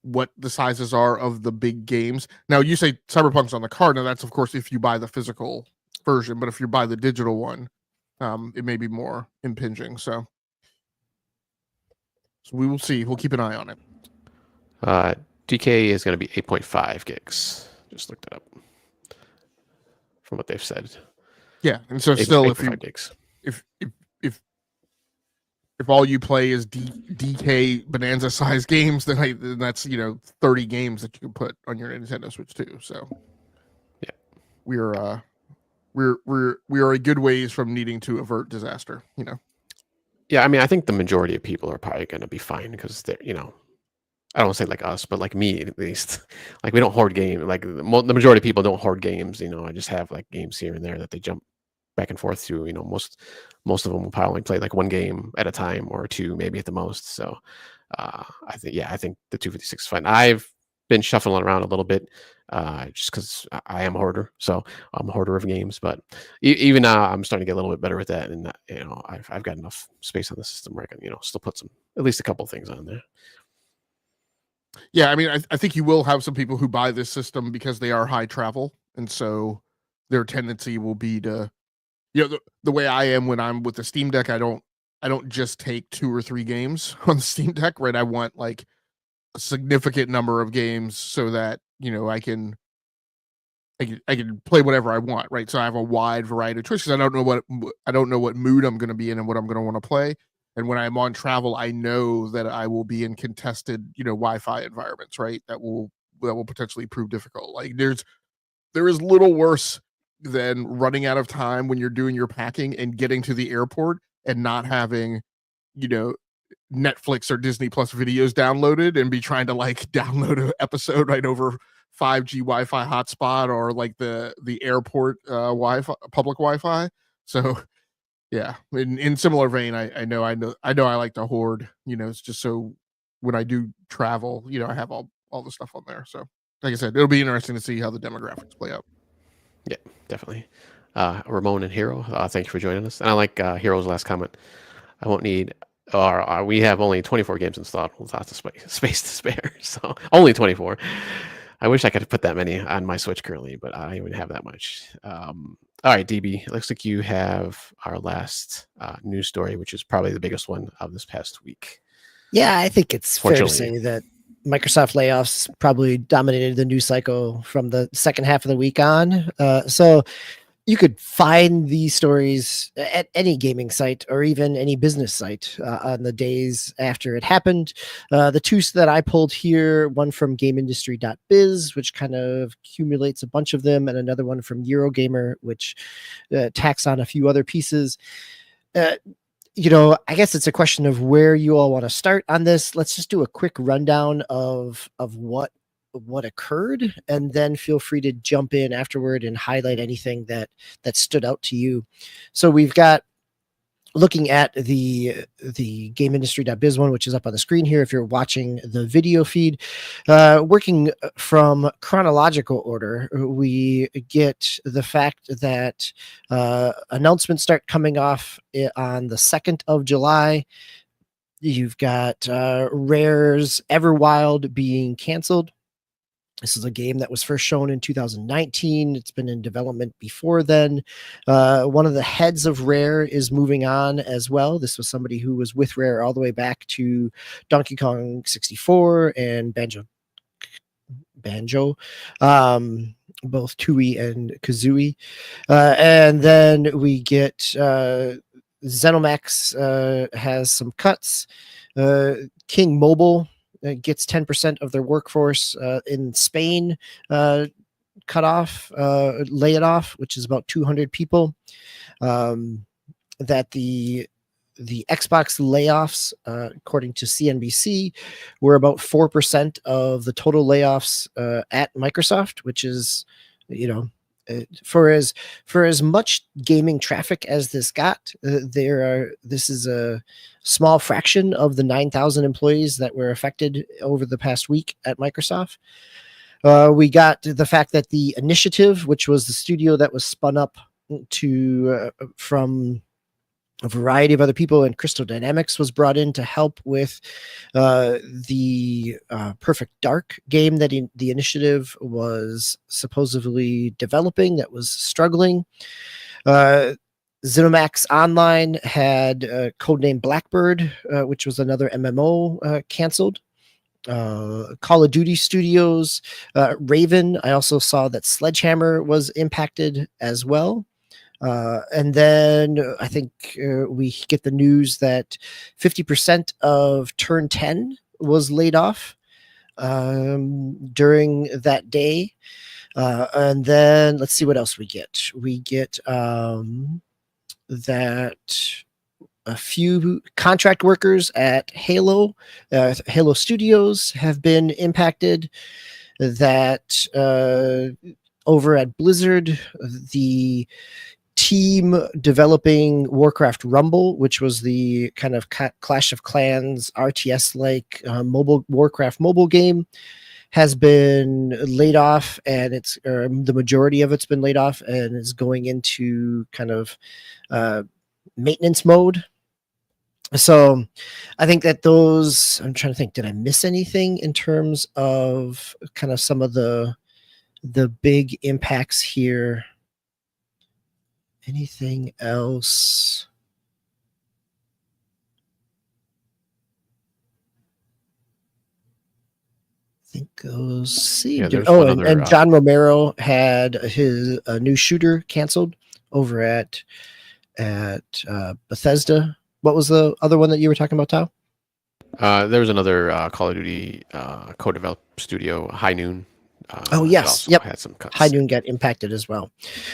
what the sizes are of the big games. Now, you say Cyberpunk's on the card. Now, that's of course if you buy the physical version, but if you buy the digital one, it may be more impinging. So we will see. We'll keep an eye on it. DK is going to be 8.5 gigs. Just looked it up from what they've said. Yeah, and so still, if all you play is DK Bonanza size games, then that's 30 games that you can put on your Nintendo Switch too. So yeah, we are a good ways from needing to avert disaster. Yeah, I mean, I think the majority of people are probably going to be fine because they're I don't want to say like us, but like me at least. Like we don't hoard games. Like the majority of people don't hoard games. I just have like games here and there that they jump back and forth to. Most of them will probably only play like one game at a time or two, maybe at the most. So I think the 256 is fine. I've been shuffling around a little bit just because I am a hoarder. So I'm a hoarder of games. But even now, I'm starting to get a little bit better at that. And I've got enough space on the system where I can still put at least a couple of things on there. Yeah, I mean, I think you will have some people who buy this system because they are high travel, and so their tendency will be to, the way I am when I'm with the Steam Deck. I don't just take 2 or 3 games on the Steam Deck, right? I want like a significant number of games so that I can play whatever I want, right? So I have a wide variety of choices. I don't know what mood I'm going to be in and what I'm going to want to play. And when I'm on travel, I know that I will be in contested, Wi-Fi environments, right? That will potentially prove difficult. Like there is little worse than running out of time when you're doing your packing and getting to the airport and not having, Netflix or Disney Plus videos downloaded and be trying to like download an episode right over 5G Wi-Fi hotspot or like the airport Wi-Fi, public Wi-Fi. So yeah, in similar vein, I know I like to hoard. It's just so when I do travel, I have all the stuff on there. So like I said, it'll be interesting to see how the demographics play out. Yeah, definitely. Ramon and Hero, thank you for joining us. And I like Hero's last comment. I won't need, or we have only 24 games installed with lots of space to spare. So only 24. I wish I could put that many on my Switch currently, but I don't even have that much. All right, DB, looks like you have our last news story, which is probably the biggest one of this past week. Yeah, I think it's fair to say that Microsoft layoffs probably dominated the news cycle from the second half of the week on. So you could find these stories at any gaming site or even any business site on the days after it happened. The two that I pulled here, one from GameIndustry.biz, which kind of accumulates a bunch of them, and another one from Eurogamer, which tacks on a few other pieces. I guess it's a question of where you all want to start on this. Let's just do a quick rundown of what occurred, and then feel free to jump in afterward and highlight anything that stood out to you. So we've got, looking at the GameIndustry.biz one, which is up on the screen here if you're watching the video feed, working from chronological order, we get the fact that announcements start coming off on the 2nd of July. You've got Rare's Everwild being canceled. This is a game that was first shown in 2019. It's been in development before then. One of the heads of Rare is moving on as well. This was somebody who was with Rare all the way back to Donkey Kong 64 and Banjo, both Tooie and Kazooie. And then we get ZeniMax has some cuts. King Mobile gets 10% of their workforce in Spain cut off, lay it off, which is about 200 people. That the Xbox layoffs, according to CNBC, were about 4% of the total layoffs at Microsoft, which is, For as much gaming traffic as this got, this is a small fraction of the 9,000 employees that were affected over the past week at Microsoft. We got the fact that the Initiative, which was the studio that was spun up from a variety of other people, and Crystal Dynamics was brought in to help with the Perfect Dark game that the Initiative was supposedly developing that was struggling. ZeniMax Online had codename Blackbird, which was another MMO, canceled. Call of Duty Studios, Raven. I also saw that Sledgehammer was impacted as well. And then I think we get the news that 50% of Turn 10 was laid off during that day. And then let's see what else we get. We get that a few contract workers at Halo Studios have been impacted. That over at Blizzard, the team developing Warcraft Rumble, which was the kind of Clash of Clans RTS-like mobile Warcraft mobile game, has been laid off, and the majority of it's been laid off and is going into kind of maintenance mode. So I think that I'm trying to think, did I miss anything in terms of kind of some of the big impacts here? Anything else? I think those. See. Yeah, there's Oh, one and, other, and John Romero had his new shooter canceled over at Bethesda. What was the other one that you were talking about, Tao? There was another Call of Duty co-developed studio, High Noon. Oh, yes. Also Yep. had some cuts. High Noon got impacted as well,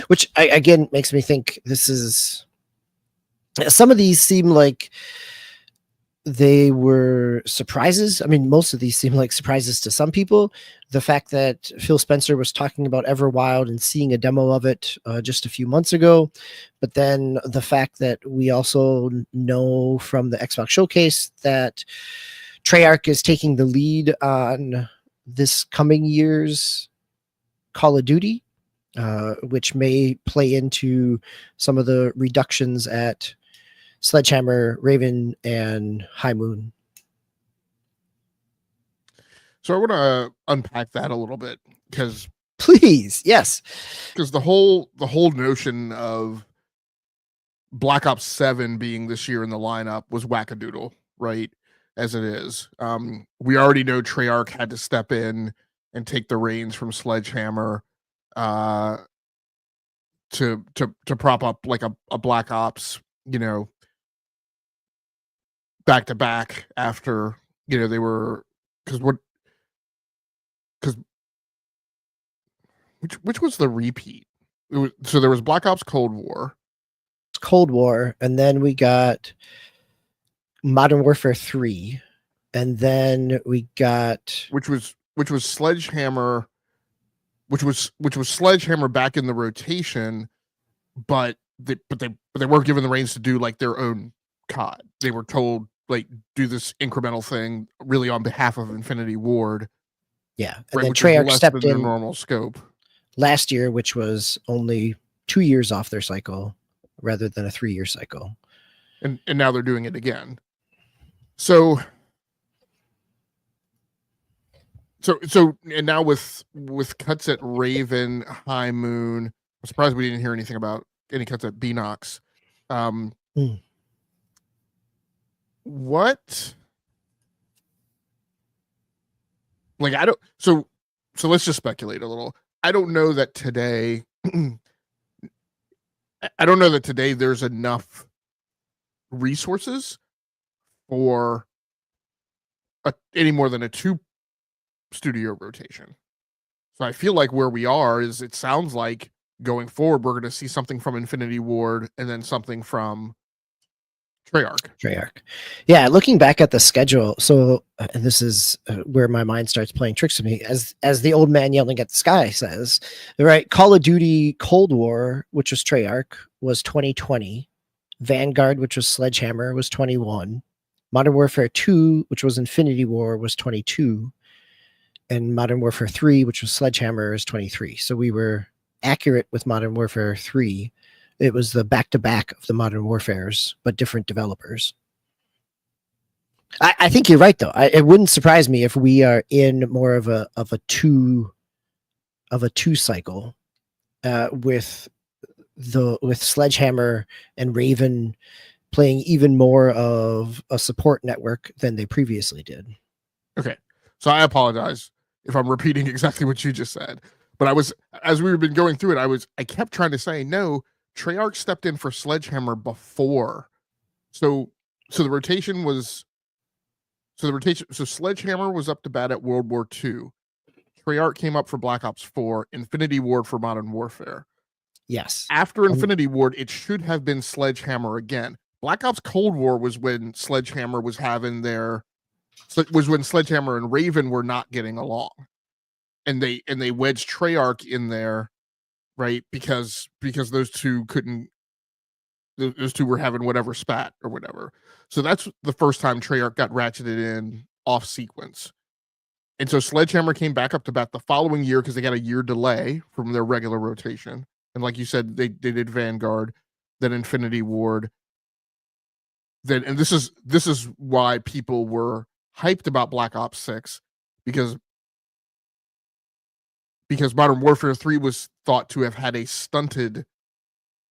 which again makes me think this is. Some of these seem like they were surprises. I mean, most of these seem like surprises to some people. The fact that Phil Spencer was talking about Everwild and seeing a demo of it just a few months ago, but then the fact that we also know from the Xbox Showcase that Treyarch is taking the lead on this coming year's Call of Duty, which may play into some of the reductions at Sledgehammer, Raven, and High Moon. So I want to unpack that a little bit because please, yes, because the whole notion of Black Ops 7 being this year in the lineup was wackadoodle, right? As it is. We already know Treyarch had to step in and take the reins from Sledgehammer to prop up like a Black Ops, back to back after they were which was the repeat. So there was Black Ops Cold War, and then we got Modern Warfare 3, and then we got which was Sledgehammer, which was Sledgehammer back in the rotation, but they weren't given the reins to do like their own COD. They were told like do this incremental thing really on behalf of Infinity Ward. Yeah, and then Treyarch stepped in normal scope last year, which was only 2 years off their cycle rather than a 3-year cycle. And now they're doing it again. So and now with cuts at Raven, High Moon, I'm surprised we didn't hear anything about any cuts at Beanox. What? Like I don't. So let's just speculate a little. I don't know that today. I don't know that today there's enough resources for any more than a 2 studio rotation. So I feel like where we are is it sounds like going forward we're going to see something from Infinity Ward and then something from Treyarch. Yeah, looking back at the schedule, so and this is where my mind starts playing tricks with me, as the old man yelling at the sky says, right? Call of Duty Cold War, which was Treyarch, was 2020. Vanguard, which was Sledgehammer, was 21. Modern Warfare 2, which was Infinity War, was 22. And Modern Warfare 3, which was Sledgehammer, is 23. So we were accurate with Modern Warfare 3. It was the back-to-back of the Modern Warfares, but different developers. I think you're right, though. It wouldn't surprise me if we are in more of a two cycle with Sledgehammer and Raven playing even more of a support network than they previously did. Okay, so I apologize if I'm repeating exactly what you just said, but as we've been going through it, I kept trying to say no. Treyarch stepped in for Sledgehammer before, so the rotation was so Sledgehammer was up to bat at World War II. Treyarch came up for Black Ops 4, Infinity Ward for Modern Warfare. Yes. After Infinity Ward, it should have been Sledgehammer again. Black Ops Cold War was when Sledgehammer was having when Sledgehammer and Raven were not getting along, and they wedged Treyarch in there, right? Because those two were having whatever spat or whatever. So that's the first time Treyarch got ratcheted in off sequence. And so Sledgehammer came back up to bat the following year because they got a year delay from their regular rotation. And like you said, they did Vanguard, then Infinity Ward. And this is why people were hyped about Black Ops 6, because Modern Warfare 3 was thought to have had a stunted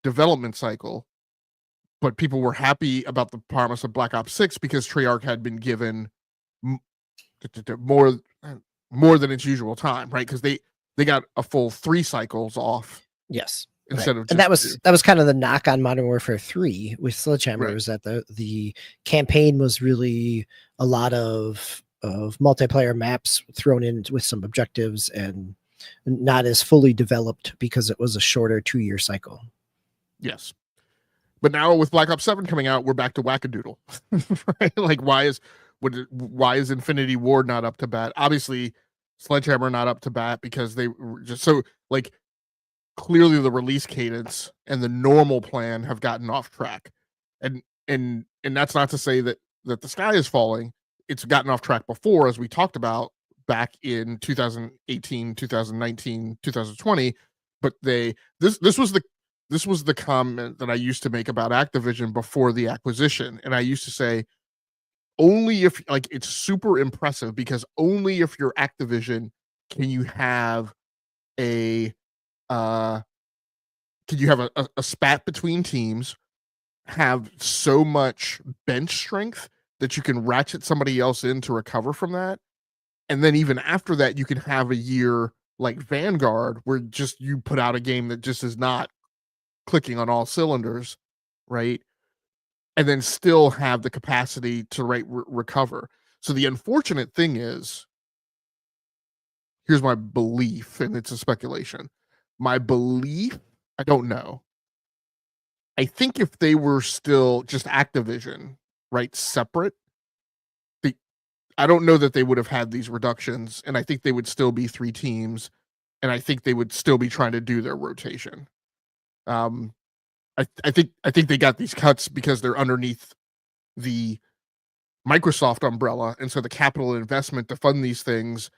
development cycle, but people were happy about the promise of Black Ops 6 because Treyarch had been given more than its usual time, right? Because they got a full 3 cycles off. Yes. Instead right. of and that was kind of the knock on Modern Warfare 3 with Sledgehammer, right. was that the campaign was really a lot of multiplayer maps thrown in with some objectives and not as fully developed because it was a shorter 2-year cycle. Yes. But now with Black Ops 7 coming out, we're back to wackadoodle. Right? Like why is Infinity Ward not up to bat? Obviously, Sledgehammer not up to bat because they were just so like clearly the release cadence and the normal plan have gotten off track. And that's not to say that the sky is falling. It's gotten off track before, as we talked about back in 2018, 2019, 2020. But this was the comment that I used to make about Activision before the acquisition. And I used to say, only if, like, it's super impressive because only if you're Activision can you have a spat between teams, have so much bench strength that you can ratchet somebody else in to recover from that. And then even after that, you can have a year like Vanguard where just you put out a game that just is not clicking on all cylinders, right? And then still have the capacity to recover. So the unfortunate thing is, here's my belief, and it's a speculation. My belief, I don't know. I think if they were still just Activision, right, separate, I don't know that they would have had these reductions, and I think they would still be 3 teams, and I think they would still be trying to do their rotation. I think they got these cuts because they're underneath the Microsoft umbrella, and so the capital investment to fund these things,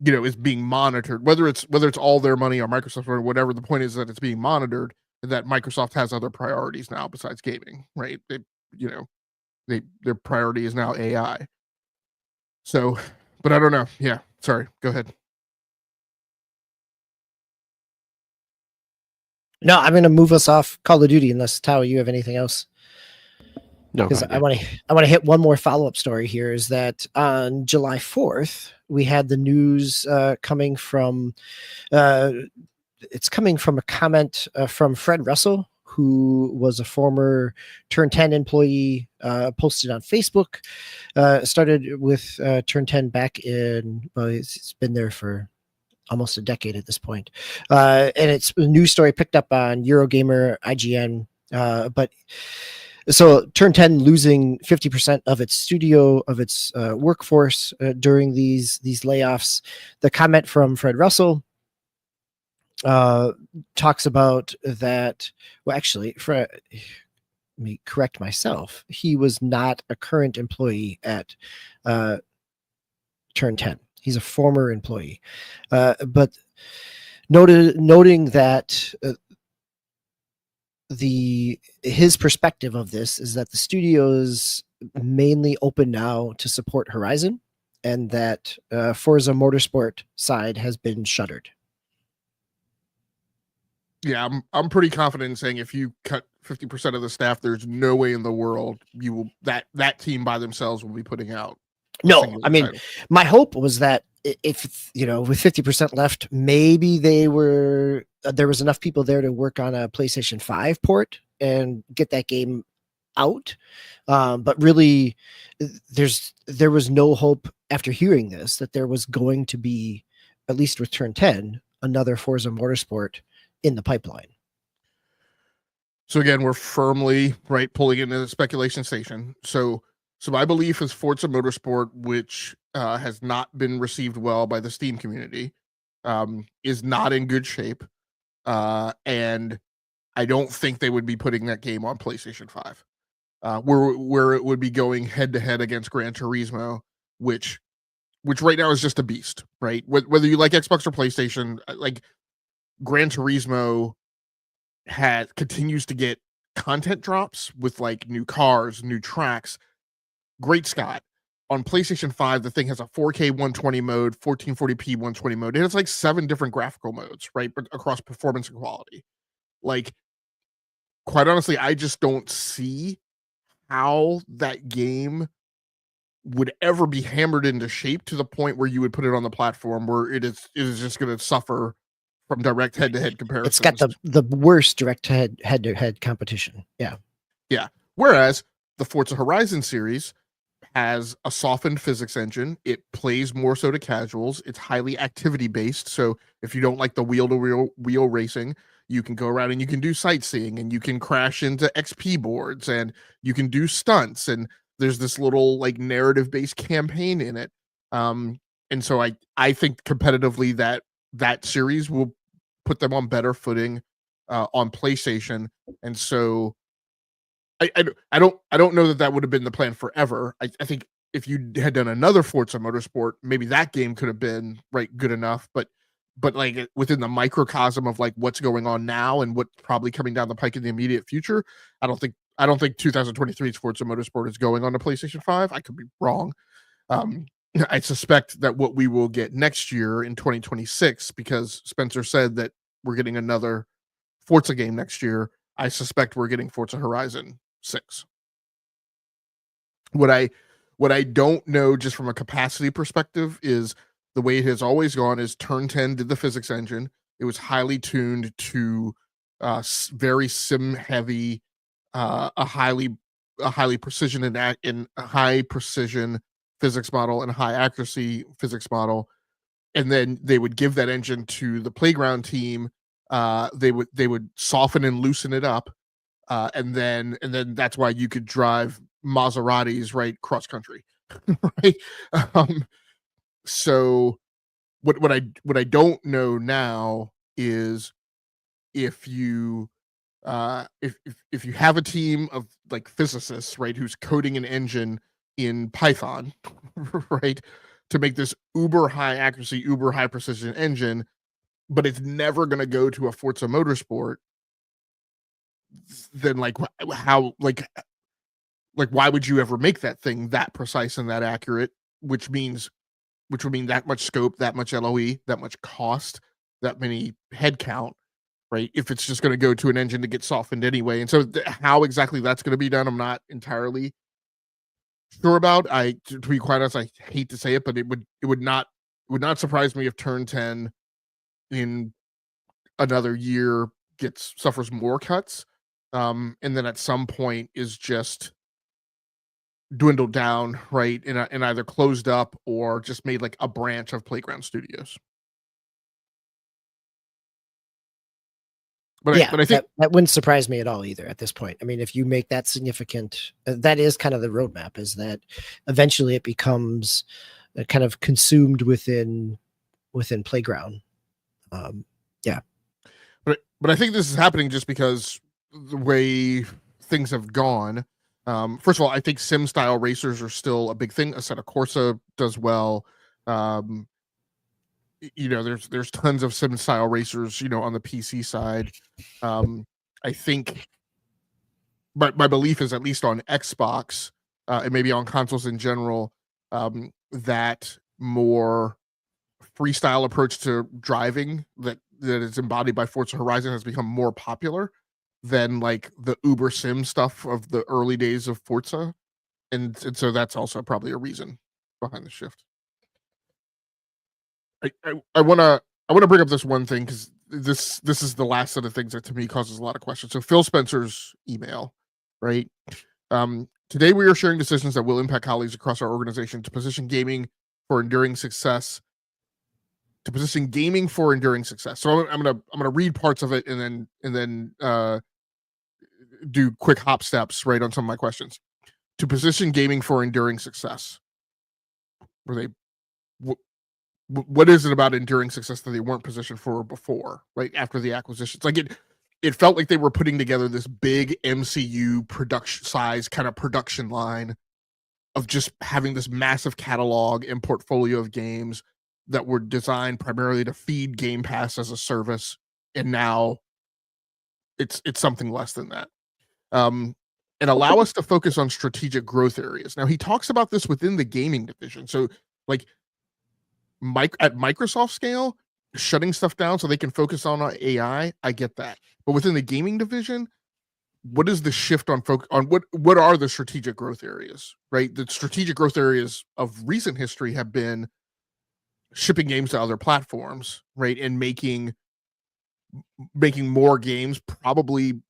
is being monitored. Whether it's all their money or Microsoft or whatever, the point is that it's being monitored, and that Microsoft has other priorities now besides gaming, right? Their priority is now AI. So, but I don't know. Yeah, sorry. Go ahead. No, I'm going to move us off Call of Duty unless, Tao, you have anything else. No, because I want to hit one more follow-up story here. Is that on July 4th we had the news coming from it's coming from a comment from Fred Russell, who was a former Turn 10 employee, posted on Facebook. Started with Turn 10 back in, well, it's been there for almost a decade at this point. And it's a news story picked up on Eurogamer, IGN. But So Turn 10 losing 50% of its studio, of its workforce during these layoffs. The comment from Fred Russell talks about that. Well, actually, Fred, let me correct myself. He was not a current employee at Turn 10. He's a former employee, but noting that his perspective of this is that the studio is mainly open now to support Horizon, and that Forza Motorsport side has been shuttered. Yeah, I'm pretty confident in saying if you cut 50% of the staff, there's no way in the world you will that team by themselves will be putting out. No, I mean, my hope was that if with 50% left, maybe there was enough people there to work on a PlayStation 5 port and get that game out. But really, there was no hope after hearing this that there was going to be, at least with Turn 10, another Forza Motorsport in the pipeline. So again, we're firmly pulling into the speculation station. So my belief is Forza Motorsport, which has not been received well by the Steam community, is not in good shape, and I don't think they would be putting that game on PlayStation 5, where it would be going head to head against Gran Turismo, which right now is just a beast, right? Whether you like Xbox or PlayStation, like Gran Turismo continues to get content drops with like new cars, new tracks. Great Scott. On PlayStation 5, the thing has a 4K 120 mode, 1440p 120 mode. It has like 7 different graphical modes, right? But across performance and quality. Like, quite honestly, I just don't see how that game would ever be hammered into shape to the point where you would put it on the platform where it is just going to suffer from direct head-to-head comparisons. It's got the worst direct head-to-head competition. Yeah. Yeah. Whereas the Forza Horizon series has a softened physics engine. It plays more so to casuals. It's highly activity based. So if you don't like the wheel racing, you can go around and you can do sightseeing and you can crash into XP boards and you can do stunts. And there's this little like narrative based campaign in it. And so I think competitively that series will put them on better footing on PlayStation. And so I don't know that would have been the plan forever. I think if you had done another Forza Motorsport, maybe that game could have been good enough. But like within the microcosm of like what's going on now and what's probably coming down the pike in the immediate future, I don't think 2023's Forza Motorsport is going on to PlayStation 5. I could be wrong. I suspect that what we will get next year in 2026, because Spencer said that we're getting another Forza game next year. I suspect we're getting Forza Horizon 6. What I don't know just from a capacity perspective is the way it has always gone is Turn 10 did the physics engine. It was highly tuned to very sim heavy, a highly precision in a high precision physics model and high accuracy physics model. And then they would give that engine to the Playground team. They would soften and loosen it up. And then that's why you could drive Maseratis cross country, right? So what I don't know now is if you if you have a team of like physicists, who's coding an engine in Python, right, to make this uber high accuracy, uber high precision engine, but it's never going to go to a Forza Motorsport, then how why would you ever make that thing that precise and that accurate, which would mean that much scope, that much LOE, that much cost, that many head count, right? If it's just going to go to an engine to get softened anyway. And so how exactly that's going to be done, I'm not entirely sure about. To be quite honest, I hate to say it, but it would not surprise me if Turn 10 in another year suffers more cuts, and then at some point is just dwindled down, right, and either closed up or just made like a branch of Playground Studios. But yeah, I think that wouldn't surprise me at all either at this point. I mean, if you make that significant, that is kind of the roadmap, is that eventually it becomes kind of consumed within Playground. Yeah. But I think this is happening just because the way things have gone. First of all, I think sim style racers are still a big thing. Assetto Corsa does well. There's tons of sim style racers, on the PC side. I think, but my belief is, at least on Xbox, and maybe on consoles in general, that more freestyle approach to driving that is embodied by Forza Horizon has become more popular than like the Uber sim stuff of the early days of Forza, and so that's also probably a reason behind the shift. I want to bring up this one thing, because this is the last set of things that to me causes a lot of questions. So Phil Spencer's email, right? Today we are sharing decisions that will impact colleagues across our organization to position gaming for enduring success. So I'm gonna read parts of it and then do quick hop steps right on some of my questions. To position gaming for enduring success. What is it about enduring success that they weren't positioned for before, right after the acquisitions? Like it felt like they were putting together this big MCU production line of just having this massive catalog and portfolio of games that were designed primarily to feed Game Pass as a service, and now it's something less than that. And allow us to focus on strategic growth areas. Now, he talks about this within the gaming division. So, like, at Microsoft scale, shutting stuff down so they can focus on AI, I get that. But within the gaming division, what is the shift on what are the strategic growth areas, right? The strategic growth areas of recent history have been shipping games to other platforms, right? And making more games, probably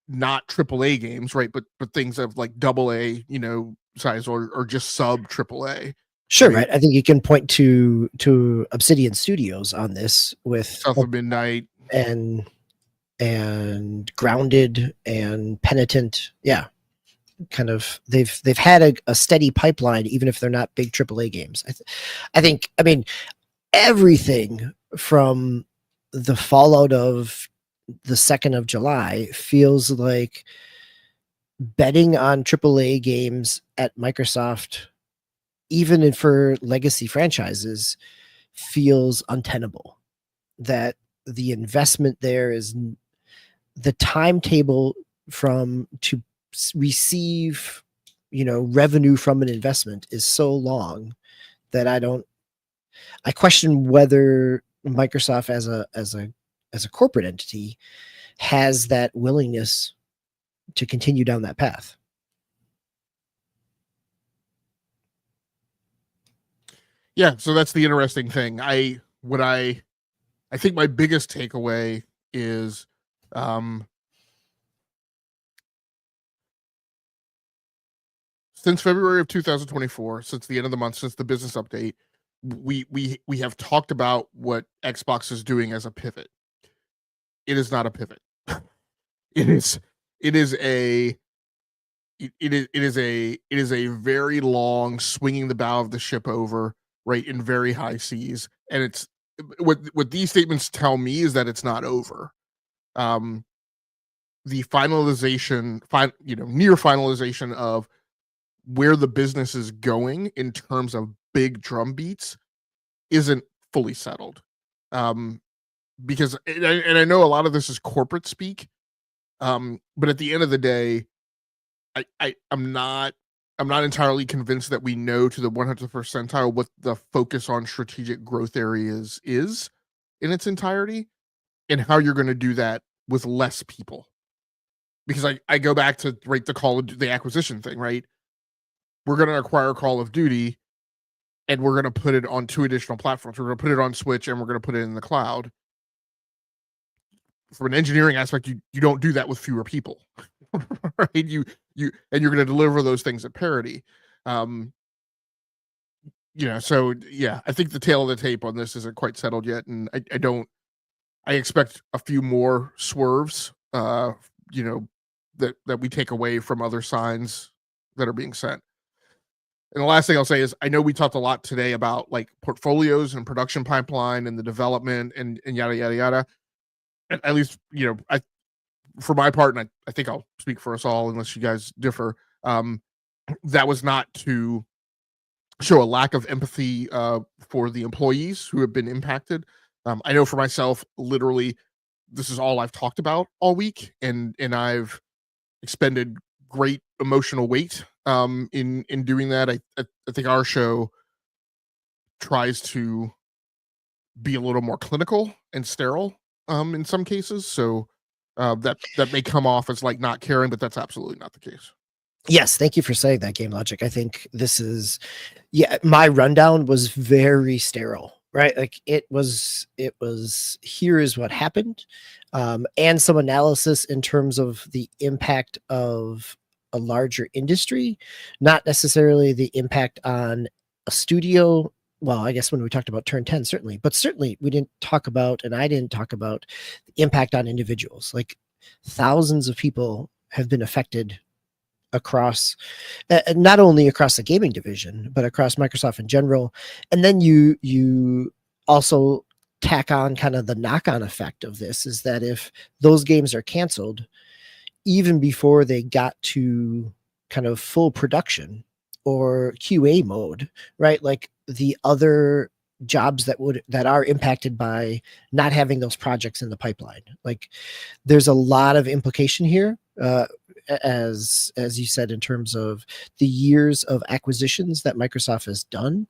not AAA games, right? But things of like AA, size, or just sub AAA. Sure, right. I think you can point to Obsidian Studios on this with South of Midnight and Grounded and Penitent. Yeah, kind of they've had a steady pipeline, even if they're not big AAA games. I mean, everything from the fallout of the 2nd of July feels like betting on AAA games at Microsoft, even for legacy franchises, feels untenable. That the investment there is the timetable to receive, revenue from an investment is so long that I question whether Microsoft as a corporate entity has that willingness to continue down that path. Yeah, so that's the interesting thing. I think my biggest takeaway is since February of 2024, since the end of the month, since the business update, we have talked about what Xbox is doing as a pivot. It is not a pivot. It is a very long swinging the bow of the ship over, right, in very high seas. And it's what these statements tell me is that it's not over. The finalization, near finalization of where the business is going in terms of big drum beats isn't fully settled. Because I know a lot of this is corporate speak, but at the end of the day, I'm not entirely convinced that we know to the 100th percentile what the focus on strategic growth areas is in its entirety, and how you're going to do that with less people. Because I go back to the acquisition thing, right? We're going to acquire Call of Duty, and we're going to put it on 2 additional platforms. We're going to put it on Switch, and we're going to put it in the cloud. From an engineering aspect, you don't do that with fewer people, right? You're going to deliver those things at parity. So yeah, I think the tail of the tape on this isn't quite settled yet, and I expect a few more swerves, you know, that we take away from other signs that are being sent. And the last thing I'll say is, I know we talked a lot today about like portfolios and production pipeline and the development and yada yada yada. At least, you know, for my part, and I think I'll speak for us all, unless you guys differ. That was not to show a lack of empathy for the employees who have been impacted. I know for myself, literally, this is all I've talked about all week, and I've expended great emotional weight in doing that. I think our show tries to be a little more clinical and sterile in some cases, so that may come off as like not caring, but that's absolutely not the case. Yes, thank you for saying that, Game Logic. I think this is, yeah, my rundown was very sterile, right? Like it was here is what happened, and some analysis in terms of the impact of a larger industry, not necessarily the impact on a studio. Well, I guess when we talked about Turn 10, certainly, but certainly we didn't talk about, and I didn't talk about the impact on individuals. Like thousands of people have been affected across, not only across the gaming division, but across Microsoft in general. And then you also tack on kind of the knock-on effect of this, is that if those games are canceled, even before they got to kind of full production or QA mode, right? Like the other jobs that are impacted by not having those projects in the pipeline. Like there's a lot of implication here, as you said, in terms of the years of acquisitions that Microsoft has done,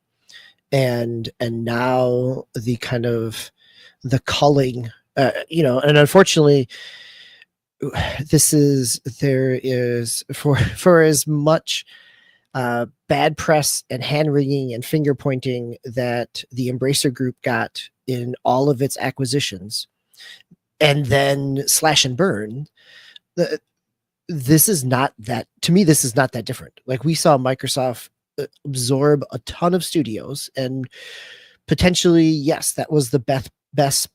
and now the kind of the culling, and unfortunately, there is for as much bad press and hand wringing and finger pointing that the Embracer Group got in all of its acquisitions, and then slash and burn. This is not that, to me, this is not that different. Like we saw Microsoft absorb a ton of studios, and potentially, yes, that was the best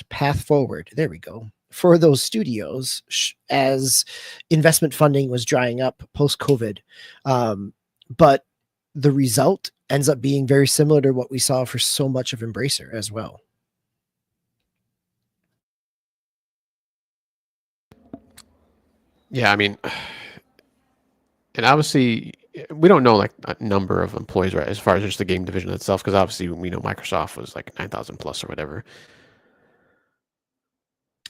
path forward. There we go. For those studios, as investment funding was drying up post-COVID. But the result ends up being very similar to what we saw for so much of Embracer as well. Yeah, I mean, and obviously we don't know like a number of employees, right, as far as just the game division itself, because obviously we know Microsoft was like 9,000 plus or whatever.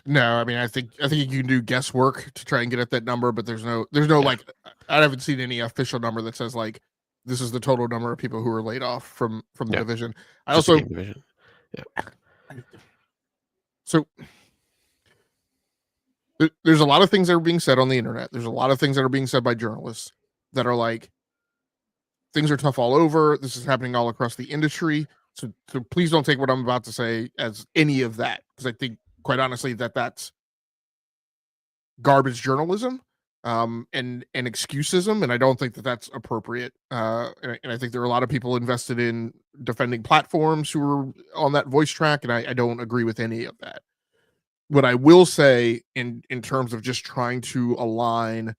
No, I mean, I think you can do guesswork to try and get at that number, but there's no like, I haven't seen any official number that says like this is the total number of people who are laid off from the division. I Just also the game division. So there's a lot of things that are being said on the internet. There's a lot of things that are being said by journalists that are like, things are tough all over. This is happening all across the industry. So please don't take what I'm about to say as any of that, because I think, quite honestly, that's garbage journalism and excusism, and I don't think that that's appropriate. And I think there are a lot of people invested in defending platforms who are on that voice track, and I don't agree with any of that. What I will say in terms of just trying to align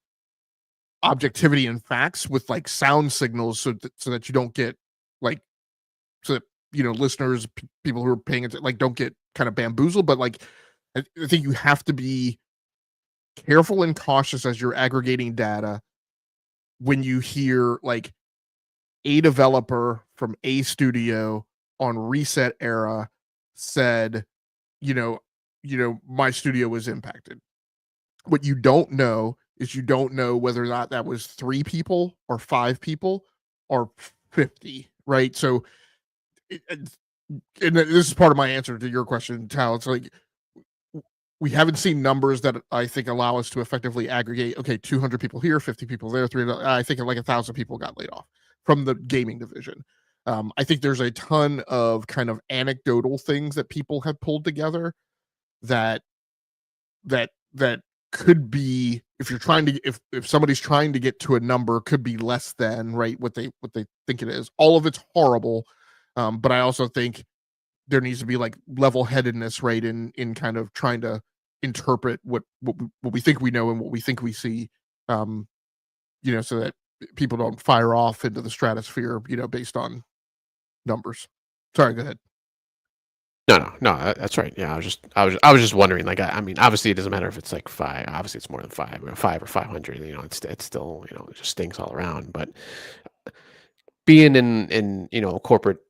objectivity and facts with like sound signals, so that you don't get like, so that, listeners, people who are paying attention, like, don't get kind of bamboozled. But like, I think you have to be careful and cautious as you're aggregating data when you hear like a developer from a studio on Reset Era said, my studio was impacted. What you don't know is, you don't know whether or not that was 3 people or 5 people or 50, right? So and this is part of my answer to your question, Tal. It's like, we haven't seen numbers that I think allow us to effectively aggregate, okay, 200 people here, 50 people there, 300, I think like 1,000 people got laid off from the gaming division. I think there's a ton of kind of anecdotal things that people have pulled together that could be, if you're trying to, if somebody's trying to get to a number, could be less than, right, what they think it is. All of it's horrible. But I also think there needs to be like level-headedness, right, in kind of trying to interpret what we think we know and what we think we see, so that people don't fire off into the stratosphere, based on numbers. Sorry, go ahead. No, that's right. Yeah, I was just wondering. Like, I mean, obviously, it doesn't matter if it's like 5. Obviously, it's more than 5. 5 or 500. It's still, it just stinks all around. But being in a corporate,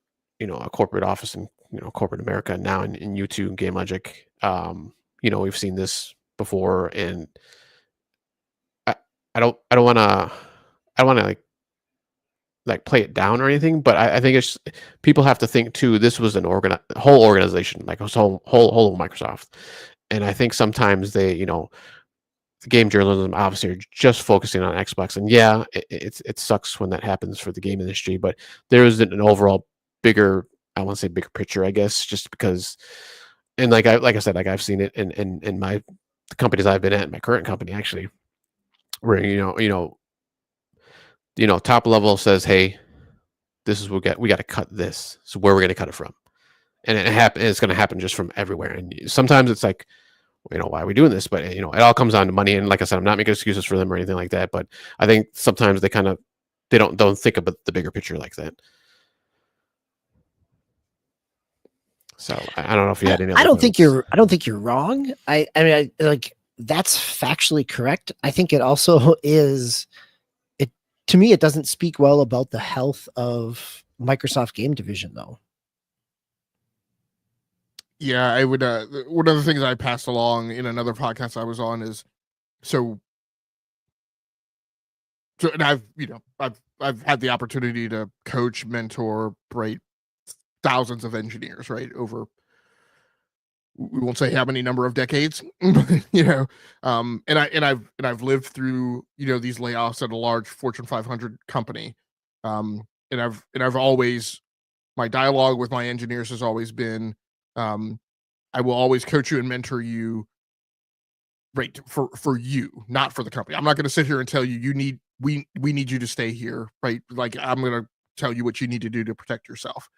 a corporate office in corporate America now in U2 Game Logic, we've seen this before, and I don't want to like play it down or anything, but I think it's people have to think too. This was an whole organization, like a whole of Microsoft, and I think sometimes they, the game journalism obviously are just focusing on Xbox, and yeah, it sucks when that happens for the game industry, but there is an overall bigger, I want to say bigger picture, I guess, just because, and like I said, like I've seen it in my the companies I've been at, my current company actually, where top level says, hey, this is we got to cut this. So where we're going to cut it from, and it's going to happen just from everywhere. And sometimes it's like, why are we doing this? But it all comes down to money. And like I said, I'm not making excuses for them or anything like that. But I think sometimes they don't think about the bigger picture like that. So I don't know if you had any. I don't think you're wrong. I mean, like that's factually correct. I think it also is. To me, it doesn't speak well about the health of Microsoft game division, though. Yeah, I would. One of the things I passed along in another podcast I was on is so and I've had the opportunity to coach, mentor, right, thousands of engineers, right, over, we won't say how many number of decades, and I've lived through these layoffs at a large Fortune 500 company, and I've always, my dialogue with my engineers has always been, I will always coach you and mentor you, right, for you, not for the company. I'm not going to sit here and tell you we need you to stay here, right? Like, I'm going to tell you what you need to do to protect yourself.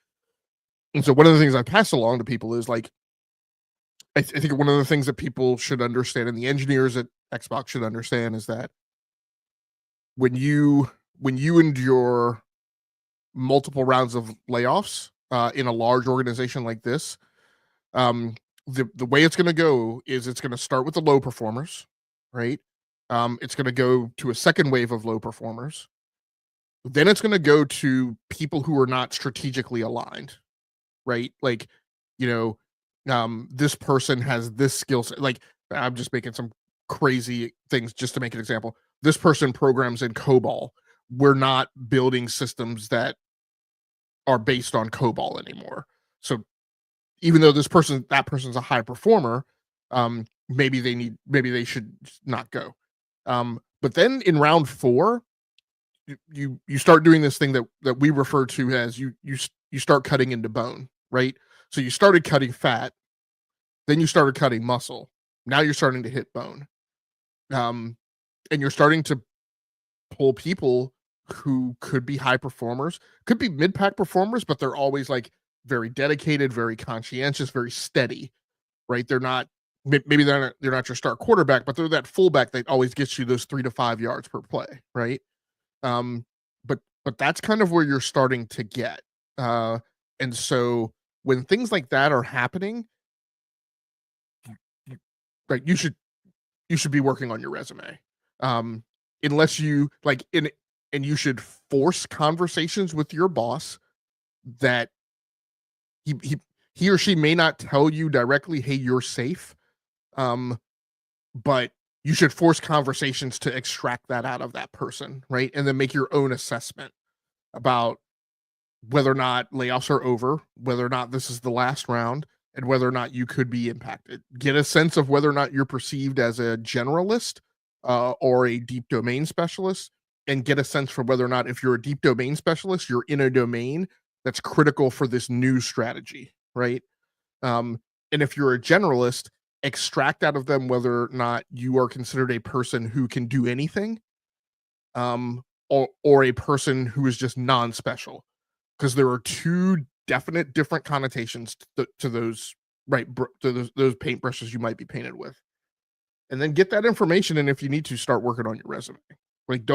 And so one of the things I pass along to people is like, I think one of the things that people should understand, and the engineers at Xbox should understand, is that when you endure multiple rounds of layoffs in a large organization like this, the way it's going to go is it's going to start with the low performers, right? It's going to go to a second wave of low performers. Then it's going to go to people who are not strategically aligned, right? Like, this person has this skill set. Like, I'm just making some crazy things just to make an example. This person programs in COBOL. We're not building systems that are based on COBOL anymore. So even though that person's a high performer, maybe they should not go. But then in round 4, you start doing this thing that we refer to as you start cutting into bone, right? So you started cutting fat, then you started cutting muscle. Now you're starting to hit bone. And you're starting to pull people who could be high performers, could be mid-pack performers, but they're always like very dedicated, very conscientious, very steady, right? They're not, maybe they're not your star quarterback, but they're that fullback that always gets you those 3 to 5 yards per play, right? But that's kind of where you're starting to get. And so when things like that are happening, right, you should be working on your resume. Unless you like and you should force conversations with your boss that he or she may not tell you directly, hey, you're safe. But you should force conversations to extract that out of that person, right? And then make your own assessment about whether or not layoffs are over, whether or not this is the last round, and whether or not you could be impacted. Get a sense of whether or not you're perceived as a generalist or a deep domain specialist, and get a sense for whether or not, if you're a deep domain specialist, you're in a domain that's critical for this new strategy, right? And if you're a generalist, extract out of them whether or not you are considered a person who can do anything, or a person who is just non-special, because there are two definite different connotations to those to those paintbrushes you might be painted with, and then get that information. And if you need to, start working on your resume. Like,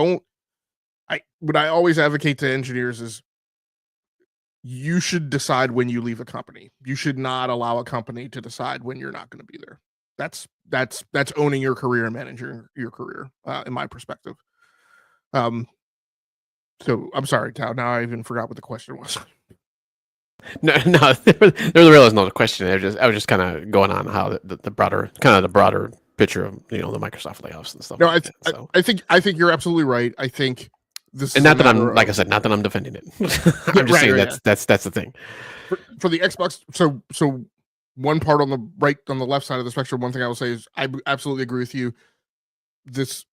what I always advocate to engineers is you should decide when you leave a company. You should not allow a company to decide when you're not going to be there. That's owning your career and managing your career, in my perspective. So I'm sorry, Tao. Now I even forgot what the question was. No, there really was no question. I was just kind of going on how the broader picture of the Microsoft layoffs and stuff. No, like that, so. I think you're absolutely right. I think this, and is not that I'm like I said, not that I'm defending it. I'm just saying that's the thing for the Xbox. So one part on the left side of the spectrum. One thing I will say is I absolutely agree with you. This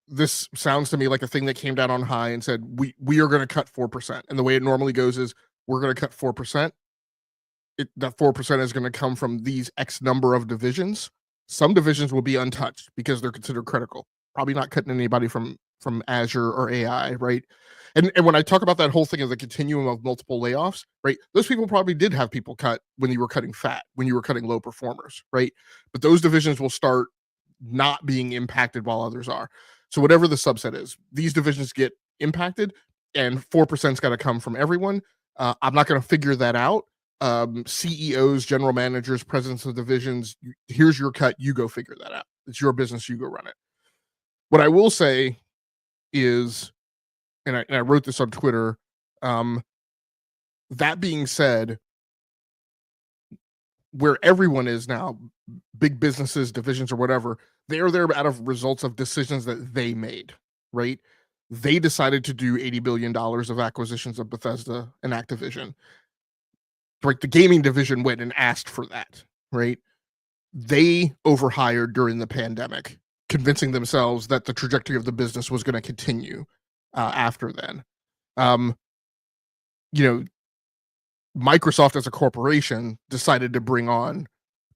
sounds to me like a thing that came down on high and said we are going to cut 4%, and the way it normally goes is we're going to cut 4%. That 4% is going to come from these X number of divisions. Some divisions will be untouched because they're considered critical. Probably not cutting anybody from Azure or AI, right? And when I talk about that whole thing of the continuum of multiple layoffs, right? Those people probably did have people cut when you were cutting fat, when you were cutting low performers, right? But those divisions will start not being impacted while others are. So whatever the subset is, these divisions get impacted, and 4%'s got to come from everyone. I'm not going to figure that out. CEOs, general managers, presidents of divisions, here's your cut. You go figure that out. It's your business. You go run it. What I will say is, and I wrote this on Twitter. That being said, where everyone is now, big businesses, divisions, or whatever, they're there out of results of decisions that they made, right? They decided to do $80 billion of acquisitions of Bethesda and Activision. Right, the gaming division went and asked for that, right? They overhired during the pandemic, convincing themselves that the trajectory of the business was going to continue after then. Microsoft as a corporation decided to bring on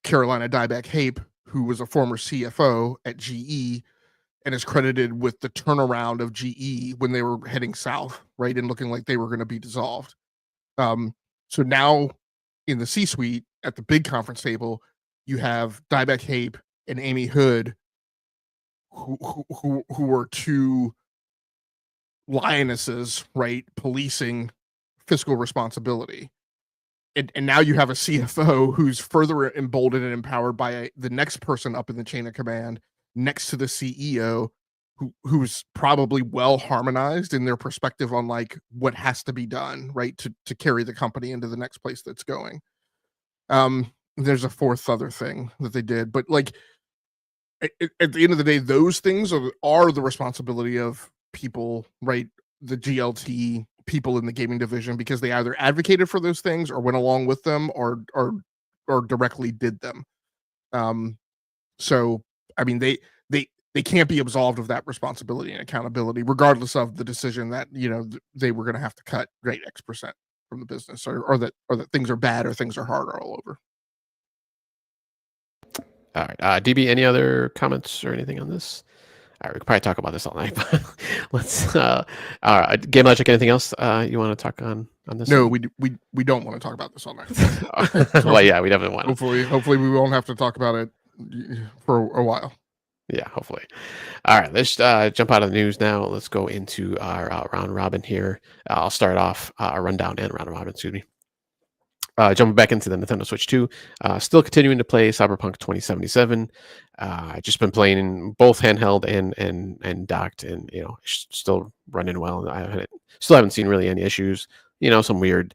Carolina Dybeck-Hape, who was a former CFO at GE and is credited with the turnaround of GE when they were heading south, right, and looking like they were going to be dissolved. So now in the C-suite at the big conference table, you have Dybeck-Hape and Amy Hood, who were two lionesses, right, policing fiscal responsibility. And now you have a CFO who's further emboldened and empowered by the next person up in the chain of command, next to the CEO, who's probably well harmonized in their perspective on like what has to be done, right, to carry the company into the next place that's going. There's a fourth other thing that they did, but like at the end of the day, those things are the responsibility of people, right? The GLT people in the gaming division, because they either advocated for those things or went along with them or directly did them. So I mean, they can't be absolved of that responsibility and accountability, regardless of the decision that they were going to have to cut X% from the business, or that things are bad or things are hard all over. All right, DB, any other comments or anything on this? All right, we could probably talk about this all night, but let's. All right, Game Logic. Anything else you want to talk on this? No, we don't want to talk about this all night. Well, yeah, we definitely want. Hopefully, we won't have to talk about it for a while. Yeah, hopefully. All right, let's jump out of the news now. Let's go into our round robin here. I'll start off a rundown and round robin. Excuse me. Jumping back into the Nintendo Switch 2, still continuing to play Cyberpunk 2077. I've just been playing both handheld and docked, and still running well. I still haven't seen really any issues. Some weird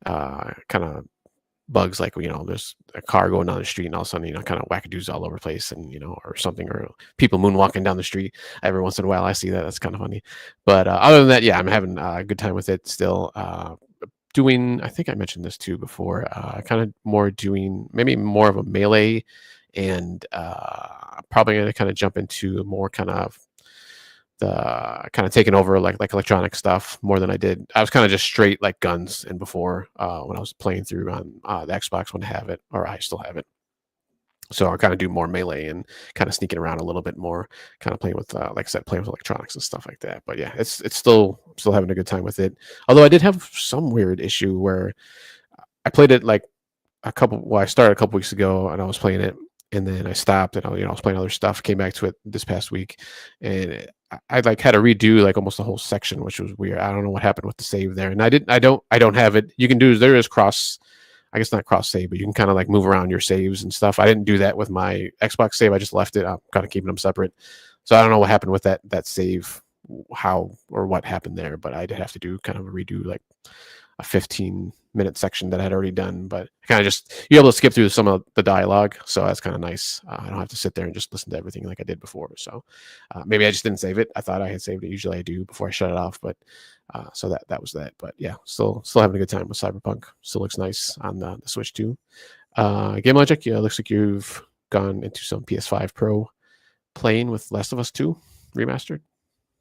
kind of bugs, like there's a car going down the street and all of a sudden kind of wackadoos all over the place, and or something, or people moonwalking down the street every once in a while. I see that. That's kind of funny. But other than that, yeah, I'm having a good time with it still. Doing, I think I mentioned this too before, kind of more doing maybe more of a melee, and probably going to kind of jump into more kind of the kind of taking over like electronic stuff more than I did. I was kind of just straight like guns and before when I was playing through on the Xbox when I have it, or I still have it. So I kind of do more melee and kind of sneaking around a little bit more, kind of playing with, like I said, playing with electronics and stuff like that. But yeah, it's still having a good time with it. Although I did have some weird issue where I played it like I started a couple weeks ago and I was playing it, and then I stopped, and I was playing other stuff, came back to it this past week, and I like had to redo like almost the whole section, which was weird. I don't know what happened with the save there, and I don't have it. You can do there is cross, I guess not cross save, but you can kind of like move around your saves and stuff. I didn't do that with my Xbox save. I just left it. I'm kind of keeping them separate, so I don't know what happened with that save, how or what happened there, but I did have to do kind of a redo, like a 15-minute section that I had already done, but kind of just you're able to skip through some of the dialogue, so that's kind of nice. I don't have to sit there and just listen to everything like I did before. So maybe I just didn't save it. I thought I had saved it. Usually I do before I shut it off, but so that was that. But yeah, still having a good time with Cyberpunk. Still looks nice on the Switch too. Game Logic, yeah, looks like you've gone into some PS5 Pro playing with Last of Us 2 Remastered.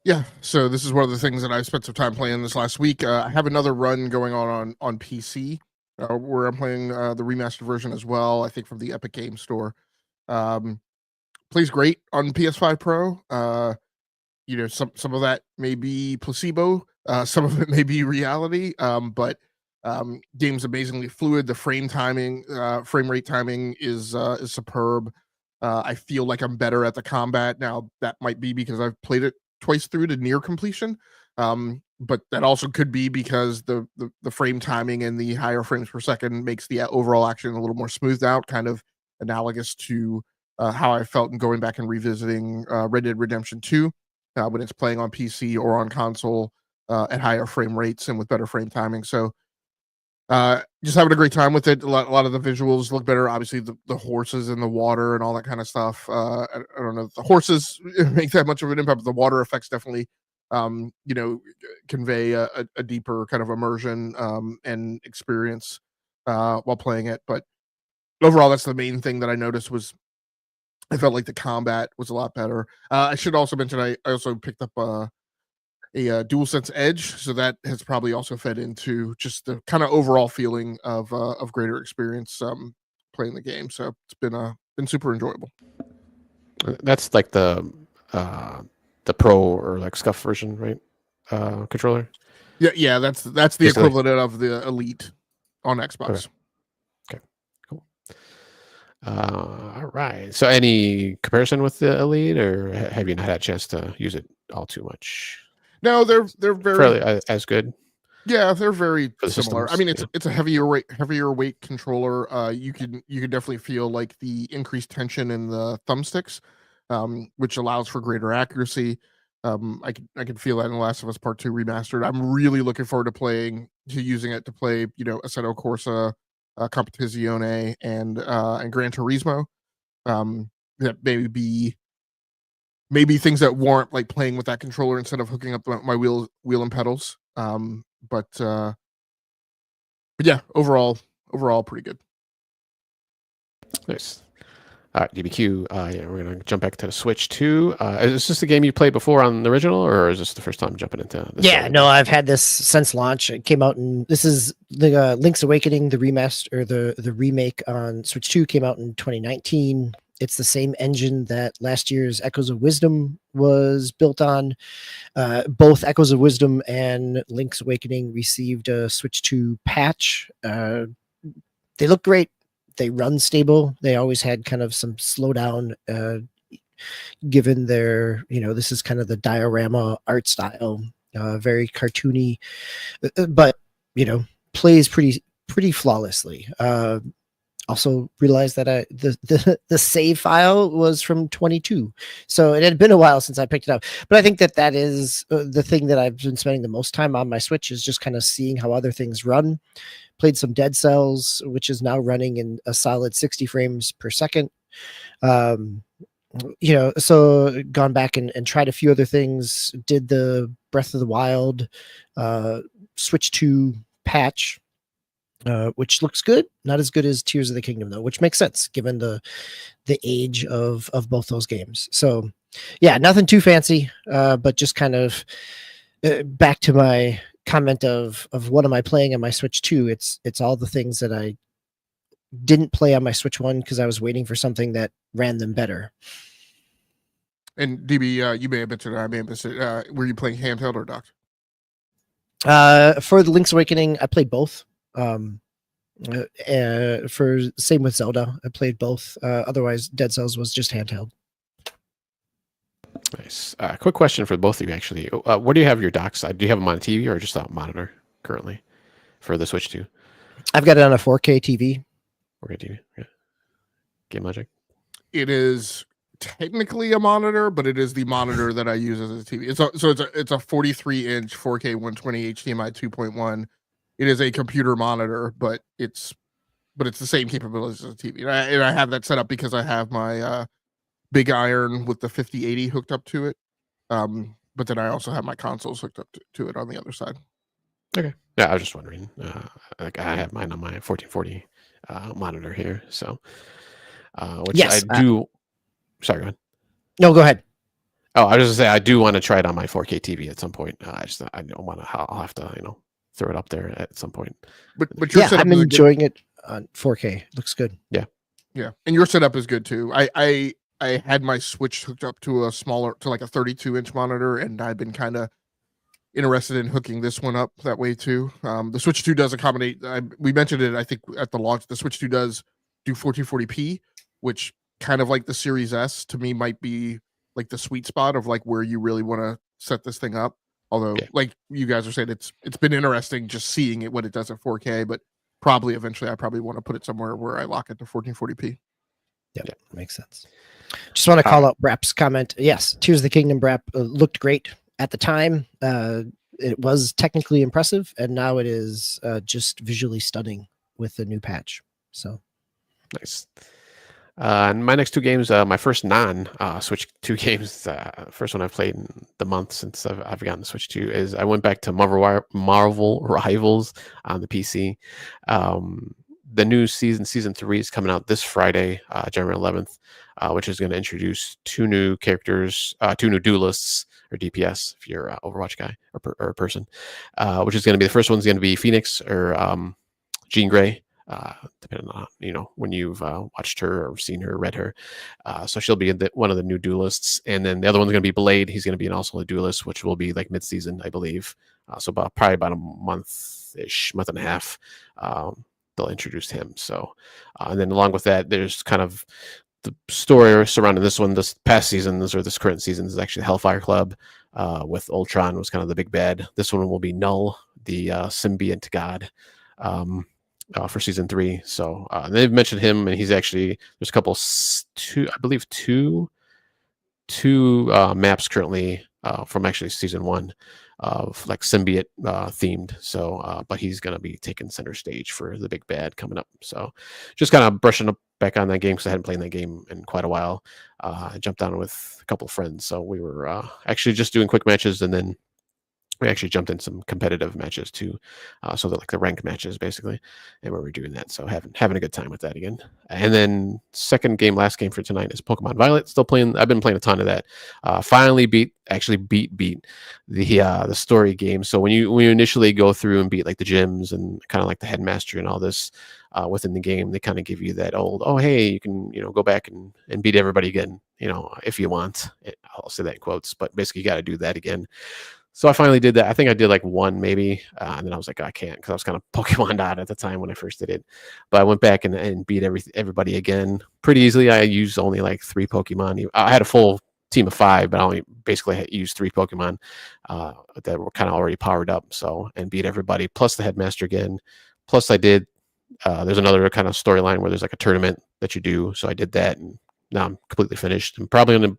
Yeah, so this is one of the things that I spent some time playing this last week. I have another run going on PC where I'm playing the remastered version as well, I think from the Epic Game Store. Plays great on PS5 Pro. Some of that may be placebo, some of it may be reality, but game's amazingly fluid. The frame rate timing is superb. I feel like I'm better at the combat now. That might be because I've played it twice through to near completion, but that also could be because the frame timing and the higher frames per second makes the overall action a little more smoothed out, kind of analogous to how I felt in going back and revisiting Red Dead Redemption 2 when it's playing on PC or on console at higher frame rates and with better frame timing. So just having a great time with it. A lot of the visuals look better. Obviously, the horses in the water and all that kind of stuff. I don't know if the horses make that much of an impact, but the water effects definitely, convey a deeper kind of immersion and experience while playing it. But overall, that's the main thing that I noticed was I felt like the combat was a lot better. I should also mention I also picked up a DualSense Edge, so that has probably also fed into just the kind of overall feeling of greater experience playing the game. So it's been super enjoyable. That's like the Pro or like Scuff version, right? Controller. Yeah. That's the equivalent of the Elite on Xbox. Okay. Cool. All right. So, any comparison with the Elite, or have you not had a chance to use it all too much? No, they're very fairly as good. Yeah, they're very similar. systems, I mean, it's a heavier weight controller. You can definitely feel like the increased tension in the thumbsticks, which allows for greater accuracy. I can feel that in The Last of Us Part 2 Remastered. I'm really looking forward to using it to play, Assetto Corsa, Competizione, and Gran Turismo. That maybe things that warrant like playing with that controller instead of hooking up my wheel and pedals. But yeah, overall pretty good. Nice. All right, DBQ. Yeah, we're gonna jump back to the Switch 2. Is this the game you played before on the original, or is this the first time jumping into this? Yeah, no, I've had this since launch. It came out this is the Link's Awakening, the remaster or the remake on Switch 2 came out in 2019. It's the same engine that last year's Echoes of Wisdom was built on. Both Echoes of Wisdom and Link's Awakening received a Switch 2 patch. They look great. They run stable. They always had kind of some slowdown given their, this is kind of the diorama art style, very cartoony, but, plays pretty flawlessly. Also realized that the save file was from 22, so it had been a while since I picked it up. But I think that is the thing that I've been spending the most time on my Switch is just kind of seeing how other things run. Played some Dead Cells, which is now running in a solid 60 frames per second. So gone back and tried a few other things. Did the Breath of the Wild Switch 2 patch. Which looks good, not as good as Tears of the Kingdom though, which makes sense given the age of both those games. So yeah, nothing too fancy, but just kind of back to my comment of what am I playing on my Switch 2? It's all the things that I didn't play on my Switch 1 because I was waiting for something that ran them better. And DB, you may have mentioned, I may have missed it. Were you playing handheld or docked? For the Link's Awakening, I played both. For same with Zelda, I played both. Otherwise, Dead Cells was just handheld. Nice. Quick question for both of you, actually. Where do you have your docks? Do you have them on a TV or just a monitor currently for the Switch 2? I've got it on a 4K TV. 4K TV. Yeah. Game Logic. It is technically a monitor, but it is the monitor that I use as a TV. It's a 43-inch 4K 120 HDMI 2.1. It is a computer monitor, but it's the same capabilities as a TV. And I have that set up because I have my big iron with the 5080 hooked up to it. But then I also have my consoles hooked up to it on the other side. Okay. Yeah, I was just wondering. Like I have mine on my 1440 monitor here, so which Yes, I do. Sorry, go ahead. No, go ahead. Oh, I was just gonna say I do want to try it on my 4K TV at some point. I don't want to. I'll have to throw it up there at some point. But your Yeah, setup I'm is enjoying it on 4K. Looks good. yeah, and your setup is good too. I had my Switch hooked up to a like a 32-inch monitor, and I've been kind of interested in hooking this one up that way too. The Switch 2 does accommodate. We mentioned it, I think, at the launch. The Switch 2 does do 1440p, which kind of like the Series S to me might be like the sweet spot of like where you really want to set this thing up. Although, like you guys are saying, it's been interesting just seeing it what it does at 4K, but probably eventually I probably want to put it somewhere where I lock it to 1440p. Yep, makes sense. Just want to call out Brap's comment. Yes, Tears of the Kingdom Brap looked great at the time. It was technically impressive, and now it is just visually stunning with the new patch. So nice. And my next two games, my first Switch 2 games, first one I've played in the month since I've gotten the Switch 2 is I went back to Marvel Rivals on the PC. The new season 3 is coming out this Friday, January 11th, which is going to introduce two new characters, two new duelists, or DPS if you're an Overwatch guy or person, which is going to be the first one's going to be Phoenix or Jean Grey. Depending on when you've watched her or seen her, read her, so she'll be one of the new duelists, and then the other one's going to be Blade. He's going to be also a duelist, which will be like mid-season, I believe. So probably about a month and a half. They'll introduce him. So, and then along with that, there's kind of the story surrounding this one. This past seasons or this current season is actually Hellfire Club, with Ultron was kind of the big bad. This one will be Null, the symbiont god. For season 3, so they've mentioned him, and he's actually there's a couple two maps currently from actually season 1 of like symbiote themed. So, but he's gonna be taking center stage for the big bad coming up. So, just kind of brushing up back on that game because I hadn't played that game in quite a while. I jumped on with a couple of friends, so we were actually just doing quick matches, and then we actually jumped in some competitive matches too, so that like the ranked matches basically, and we were doing that. So having a good time with that again. And then last game for tonight is Pokemon Violet. Still playing. I've been playing a ton of that. Finally beat the story game. So when you initially go through and beat like the gyms and kind of like the headmaster and all this within the game, they kind of give you that old, oh hey, you can go back and beat everybody again, if you want. I'll say that in quotes, but basically you got to do that again. So I finally did that. I think I did like one maybe, and then I was like, I can't, because I was kind of Pokemon out at the time when I first did it. But I went back and beat everybody again pretty easily. I used only like 3 Pokemon. I had a full team of 5, but I only basically used 3 Pokemon that were kind of already powered up. So, and beat everybody, plus the headmaster again. Plus I did, there's another kind of storyline where there's like a tournament that you do. So I did that, and now I'm completely finished. I'm probably going to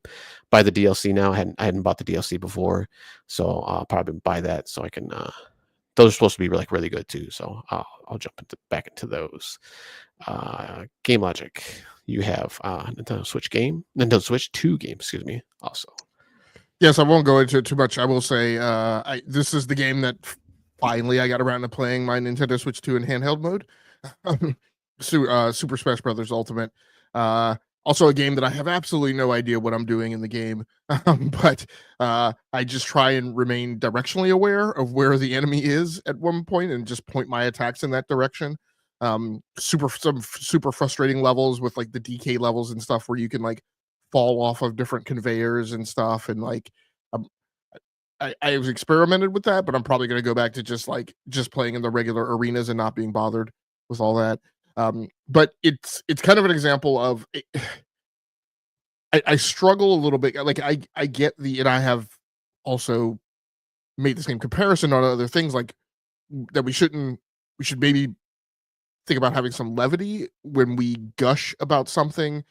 buy the DLC now. I hadn't bought the DLC before, so I'll probably buy that so I can. Those are supposed to be like really good too, so I'll jump back into those. Game Logic, you have Nintendo Switch 2 game, excuse me. Also, yes, I won't go into it too much. I will say this is the game that finally I got around to playing my Nintendo Switch 2 in handheld mode. Super Smash Brothers Ultimate. Also a game that I have absolutely no idea what I'm doing in the game, but I just try and remain directionally aware of where the enemy is at one point and just point my attacks in that direction. Some super frustrating levels with like the DK levels and stuff where you can like fall off of different conveyors and stuff, and like I've experimented with that, but I'm probably going to go back to just playing in the regular arenas and not being bothered. with all that. But it's kind of an example of I struggle a little bit. Like I get and I have also made the same comparison on other things, like that we should maybe think about having some levity when we gush about something,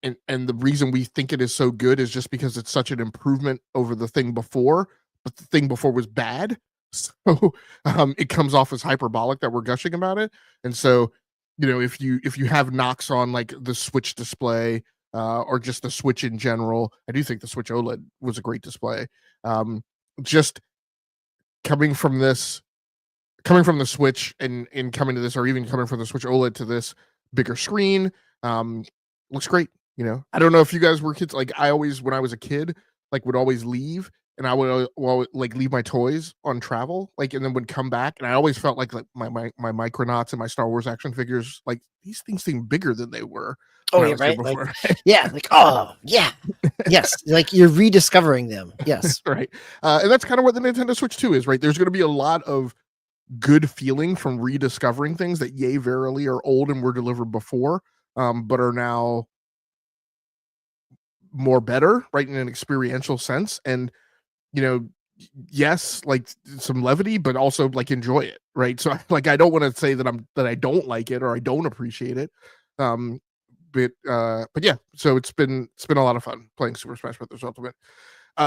and the reason we think it is so good is just because it's such an improvement over the thing before, but the thing before was bad. So it comes off as hyperbolic that we're gushing about it. And so, if you have knocks on like the Switch display, or just the Switch in general, I do think the Switch OLED was a great display. Just coming from the Switch and coming to this, or even coming from the Switch OLED to this bigger screen, looks great. I don't know if you guys were kids. Like I always, when I was a kid, like would always leave, and I would like leave my toys on travel, like, and then would come back, and I always felt like my Micronauts and my Star Wars action figures, like these things seem bigger than they were. Oh yeah, right. Like, yeah, like oh yeah, yes, like you're rediscovering them. Yes, right. And that's kind of what the Nintendo Switch 2 is, right? There's going to be a lot of good feeling from rediscovering things that yay verily are old and were delivered before, but are now more better, right, in an experiential sense. And yes, like some levity, but also like enjoy it, right? So like I don't want to say that I don't like it or I don't appreciate it, but yeah. So it's been a lot of fun playing Super Smash Bros. Ultimate.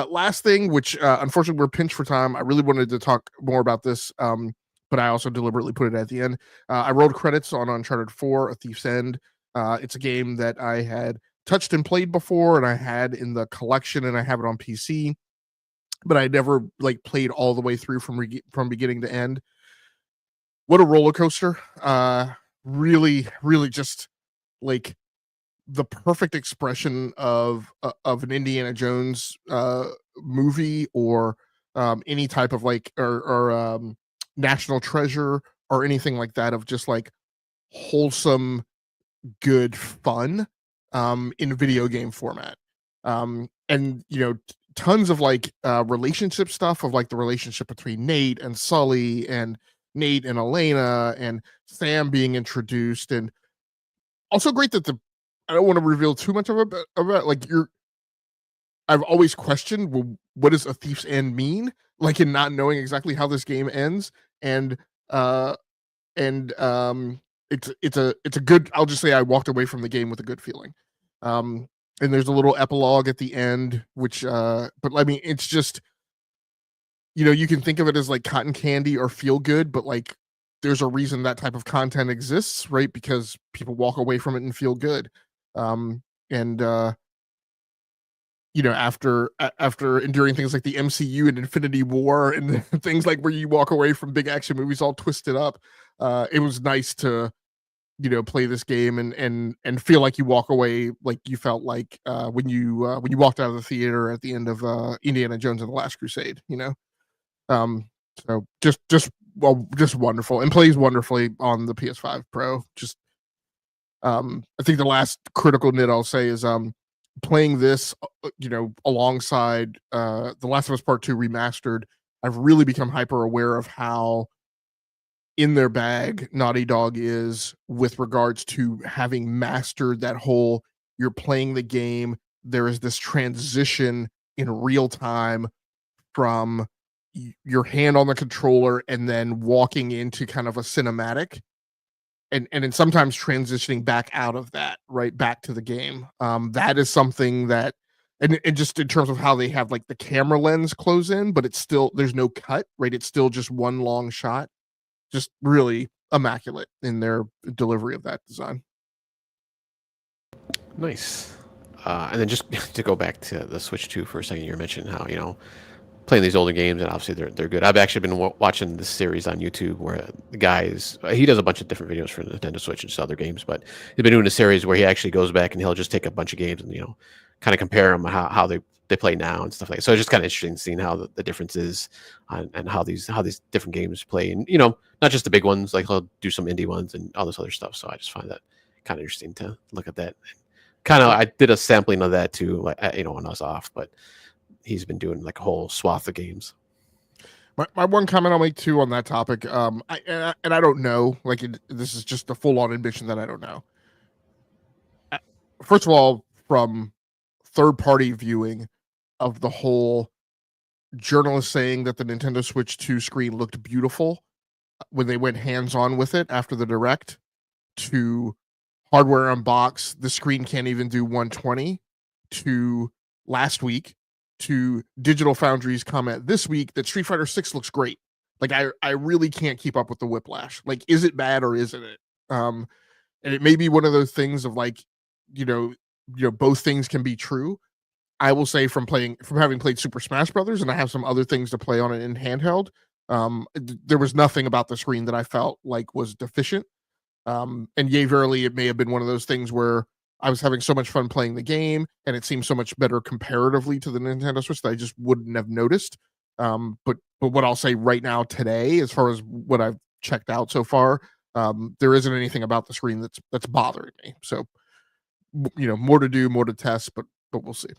Last thing, which unfortunately we're pinched for time. I really wanted to talk more about this, but I also deliberately put it at the end. I rolled credits on Uncharted 4: A Thief's End. It's a game that I had touched and played before, and I had in the collection, and I have it on PC, but I never like played all the way through from beginning to end. What a roller coaster! Really, really, just like the perfect expression of an Indiana Jones movie, or any type of like or National Treasure or anything like that, of just like wholesome, good fun in video game format. And tons of like relationship stuff, of like the relationship between Nate and Sully, and Nate and Elena, and Sam being introduced. And also great that I don't want to reveal too much of it, like I've always questioned, well, what does A Thief's End mean, like in not knowing exactly how this game ends. And it's a good, I'll just say I walked away from the game with a good feeling. And there's a little epilogue at the end, which but I mean, it's just, you can think of it as like cotton candy or feel good, but like there's a reason that type of content exists, right? Because people walk away from it and feel good. And after enduring things like the MCU and Infinity War and things like where you walk away from big action movies all twisted up, it was nice to play this game and feel like you walk away like you felt like when you walked out of the theater at the end of Indiana Jones and the Last Crusade. So just wonderful, and plays wonderfully on the PS5 Pro. Just I think the last critical nit I'll say is playing this alongside The Last of Us Part 2 Remastered. I've really become hyper aware of how in their bag Naughty Dog is with regards to having mastered that whole, you're playing the game, there is this transition in real time from your hand on the controller and then walking into kind of a cinematic, and then sometimes transitioning back out of that, right back to the game. That is something that, and just in terms of how they have like the camera lens close in, but it's still, there's no cut, right? It's still just one long shot. Just really immaculate in their delivery of that design. Nice. And then just to go back to the Switch 2 for a second, you mentioned how, playing these older games, and obviously they're good. I've actually been watching this series on YouTube where the guy he does a bunch of different videos for Nintendo Switch and just other games, but he's been doing a series where he actually goes back and he'll just take a bunch of games and, kind of compare them, how they play now and stuff like that. So it's just kind of interesting seeing how the difference is and how these different games play. And, not just the big ones, like he'll do some indie ones and all this other stuff. So I just find that kind of interesting to look at that. Kind of, I did a sampling of that too, like, when I was off, but he's been doing like a whole swath of games. My one comment I'll make too on that topic, and I don't know, like this is just a full on admission that I don't know. First of all, from third party viewing of the whole journalist saying that the Nintendo Switch 2 screen looked beautiful when they went hands on with it after the direct, to hardware unbox, the screen can't even do 120, to last week, to Digital Foundry's comment this week that Street Fighter 6 looks great. Like I really can't keep up with the whiplash. Like, is it bad or isn't it? And it may be one of those things of like, both things can be true. I will say from having played Super Smash Brothers, and I have some other things to play on it in handheld, there was nothing about the screen that I felt like was deficient. And yay, verily, it may have been one of those things where I was having so much fun playing the game, and it seemed so much better comparatively to the Nintendo Switch that I just wouldn't have noticed. But what I'll say right now today, as far as what I've checked out so far, there isn't anything about the screen that's bothering me. So, more to do, more to test, but we'll see.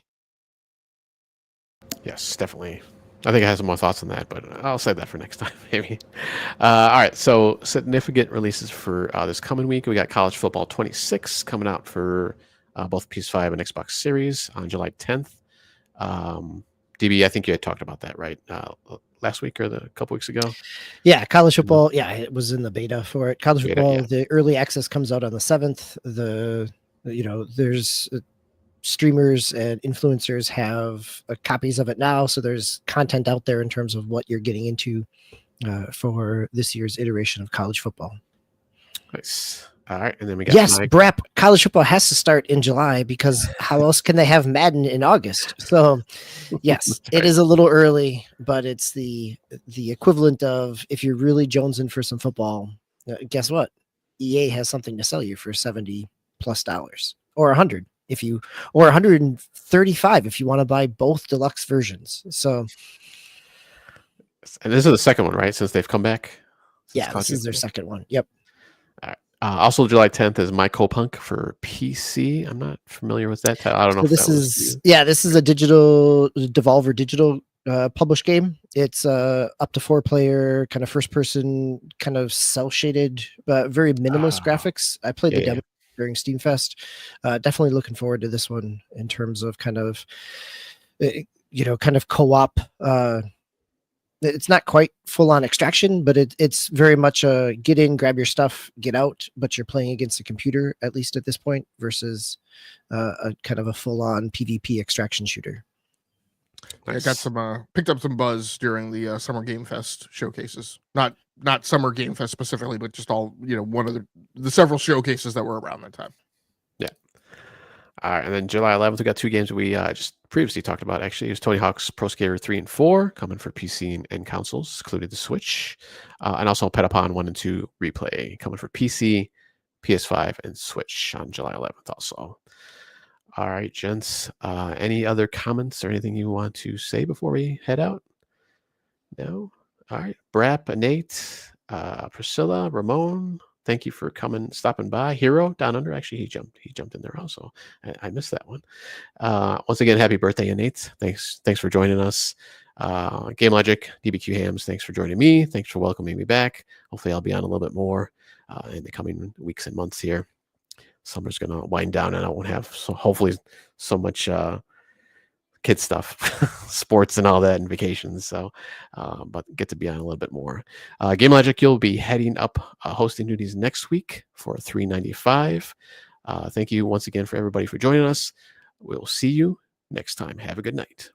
Yes, definitely. I think I have some more thoughts on that, but I'll save that for next time, maybe. All right, so significant releases for this coming week. We got College Football 26 coming out for both PS5 and Xbox Series on July 10th. DB, I think you had talked about that, right? Last week or a couple weeks ago? Yeah, college football. Yeah, it was in the beta for it. College football, yeah. The early access comes out on the 7th. There's streamers and influencers have copies of it now, so there's content out there in terms of what you're getting into for this year's iteration of college football. Nice. All right, and then we got Brap. College football has to start in July because how else can they have Madden in August? So, yes, it is a little early, but it's the equivalent of if you're really jonesing for some football. Guess what? EA has something to sell you for $70+ or $100 or $135 if you want to buy both deluxe versions. So, and this is the second one, right? Since they've come back. Yeah, this is their second one. Yep. Also, July 10th is My Punk for PC. I'm not familiar with that. I don't know. This is a digital Devolver digital published game. It's up to 4-player kind of first person, kind of cell shaded, very minimalist graphics. I played the demo during Steam Fest. Definitely looking forward to this one in terms of kind of co-op. It's not quite full-on extraction, but it's very much a get in, grab your stuff, get out, but you're playing against a computer, at least at this point, versus a kind of a full-on PvP extraction shooter. Nice. I got some picked up some buzz during the Summer Game Fest showcases. Not Summer Game Fest specifically, but just all, one of the several showcases that were around that time. Yeah. All right, and then July 11th, we got 2 games that we just previously talked about. Actually, it was Tony Hawk's Pro Skater 3 and 4 coming for PC and consoles, included the Switch, and also Petapon 1 and 2 Replay coming for PC, PS5, and Switch on July 11th also. All right, gents. Any other comments or anything you want to say before we head out? No? All right. Brap, Nate, Priscilla, Ramon, thank you for stopping by. Hero down under, actually, he jumped in there also. I missed that one. Once again, happy birthday, Nate. Thanks for joining us. Game Logic, DBQ Hams, thanks for joining me. Thanks for welcoming me back. Hopefully I'll be on a little bit more in the coming weeks and months here. Summer's going to wind down and I won't have hopefully so much kid stuff, sports and all that, and vacations. So, but get to be on a little bit more. Game Logic, you'll be heading up hosting duties next week for 395. Thank you once again for everybody for joining us. We'll see you next time. Have a good night.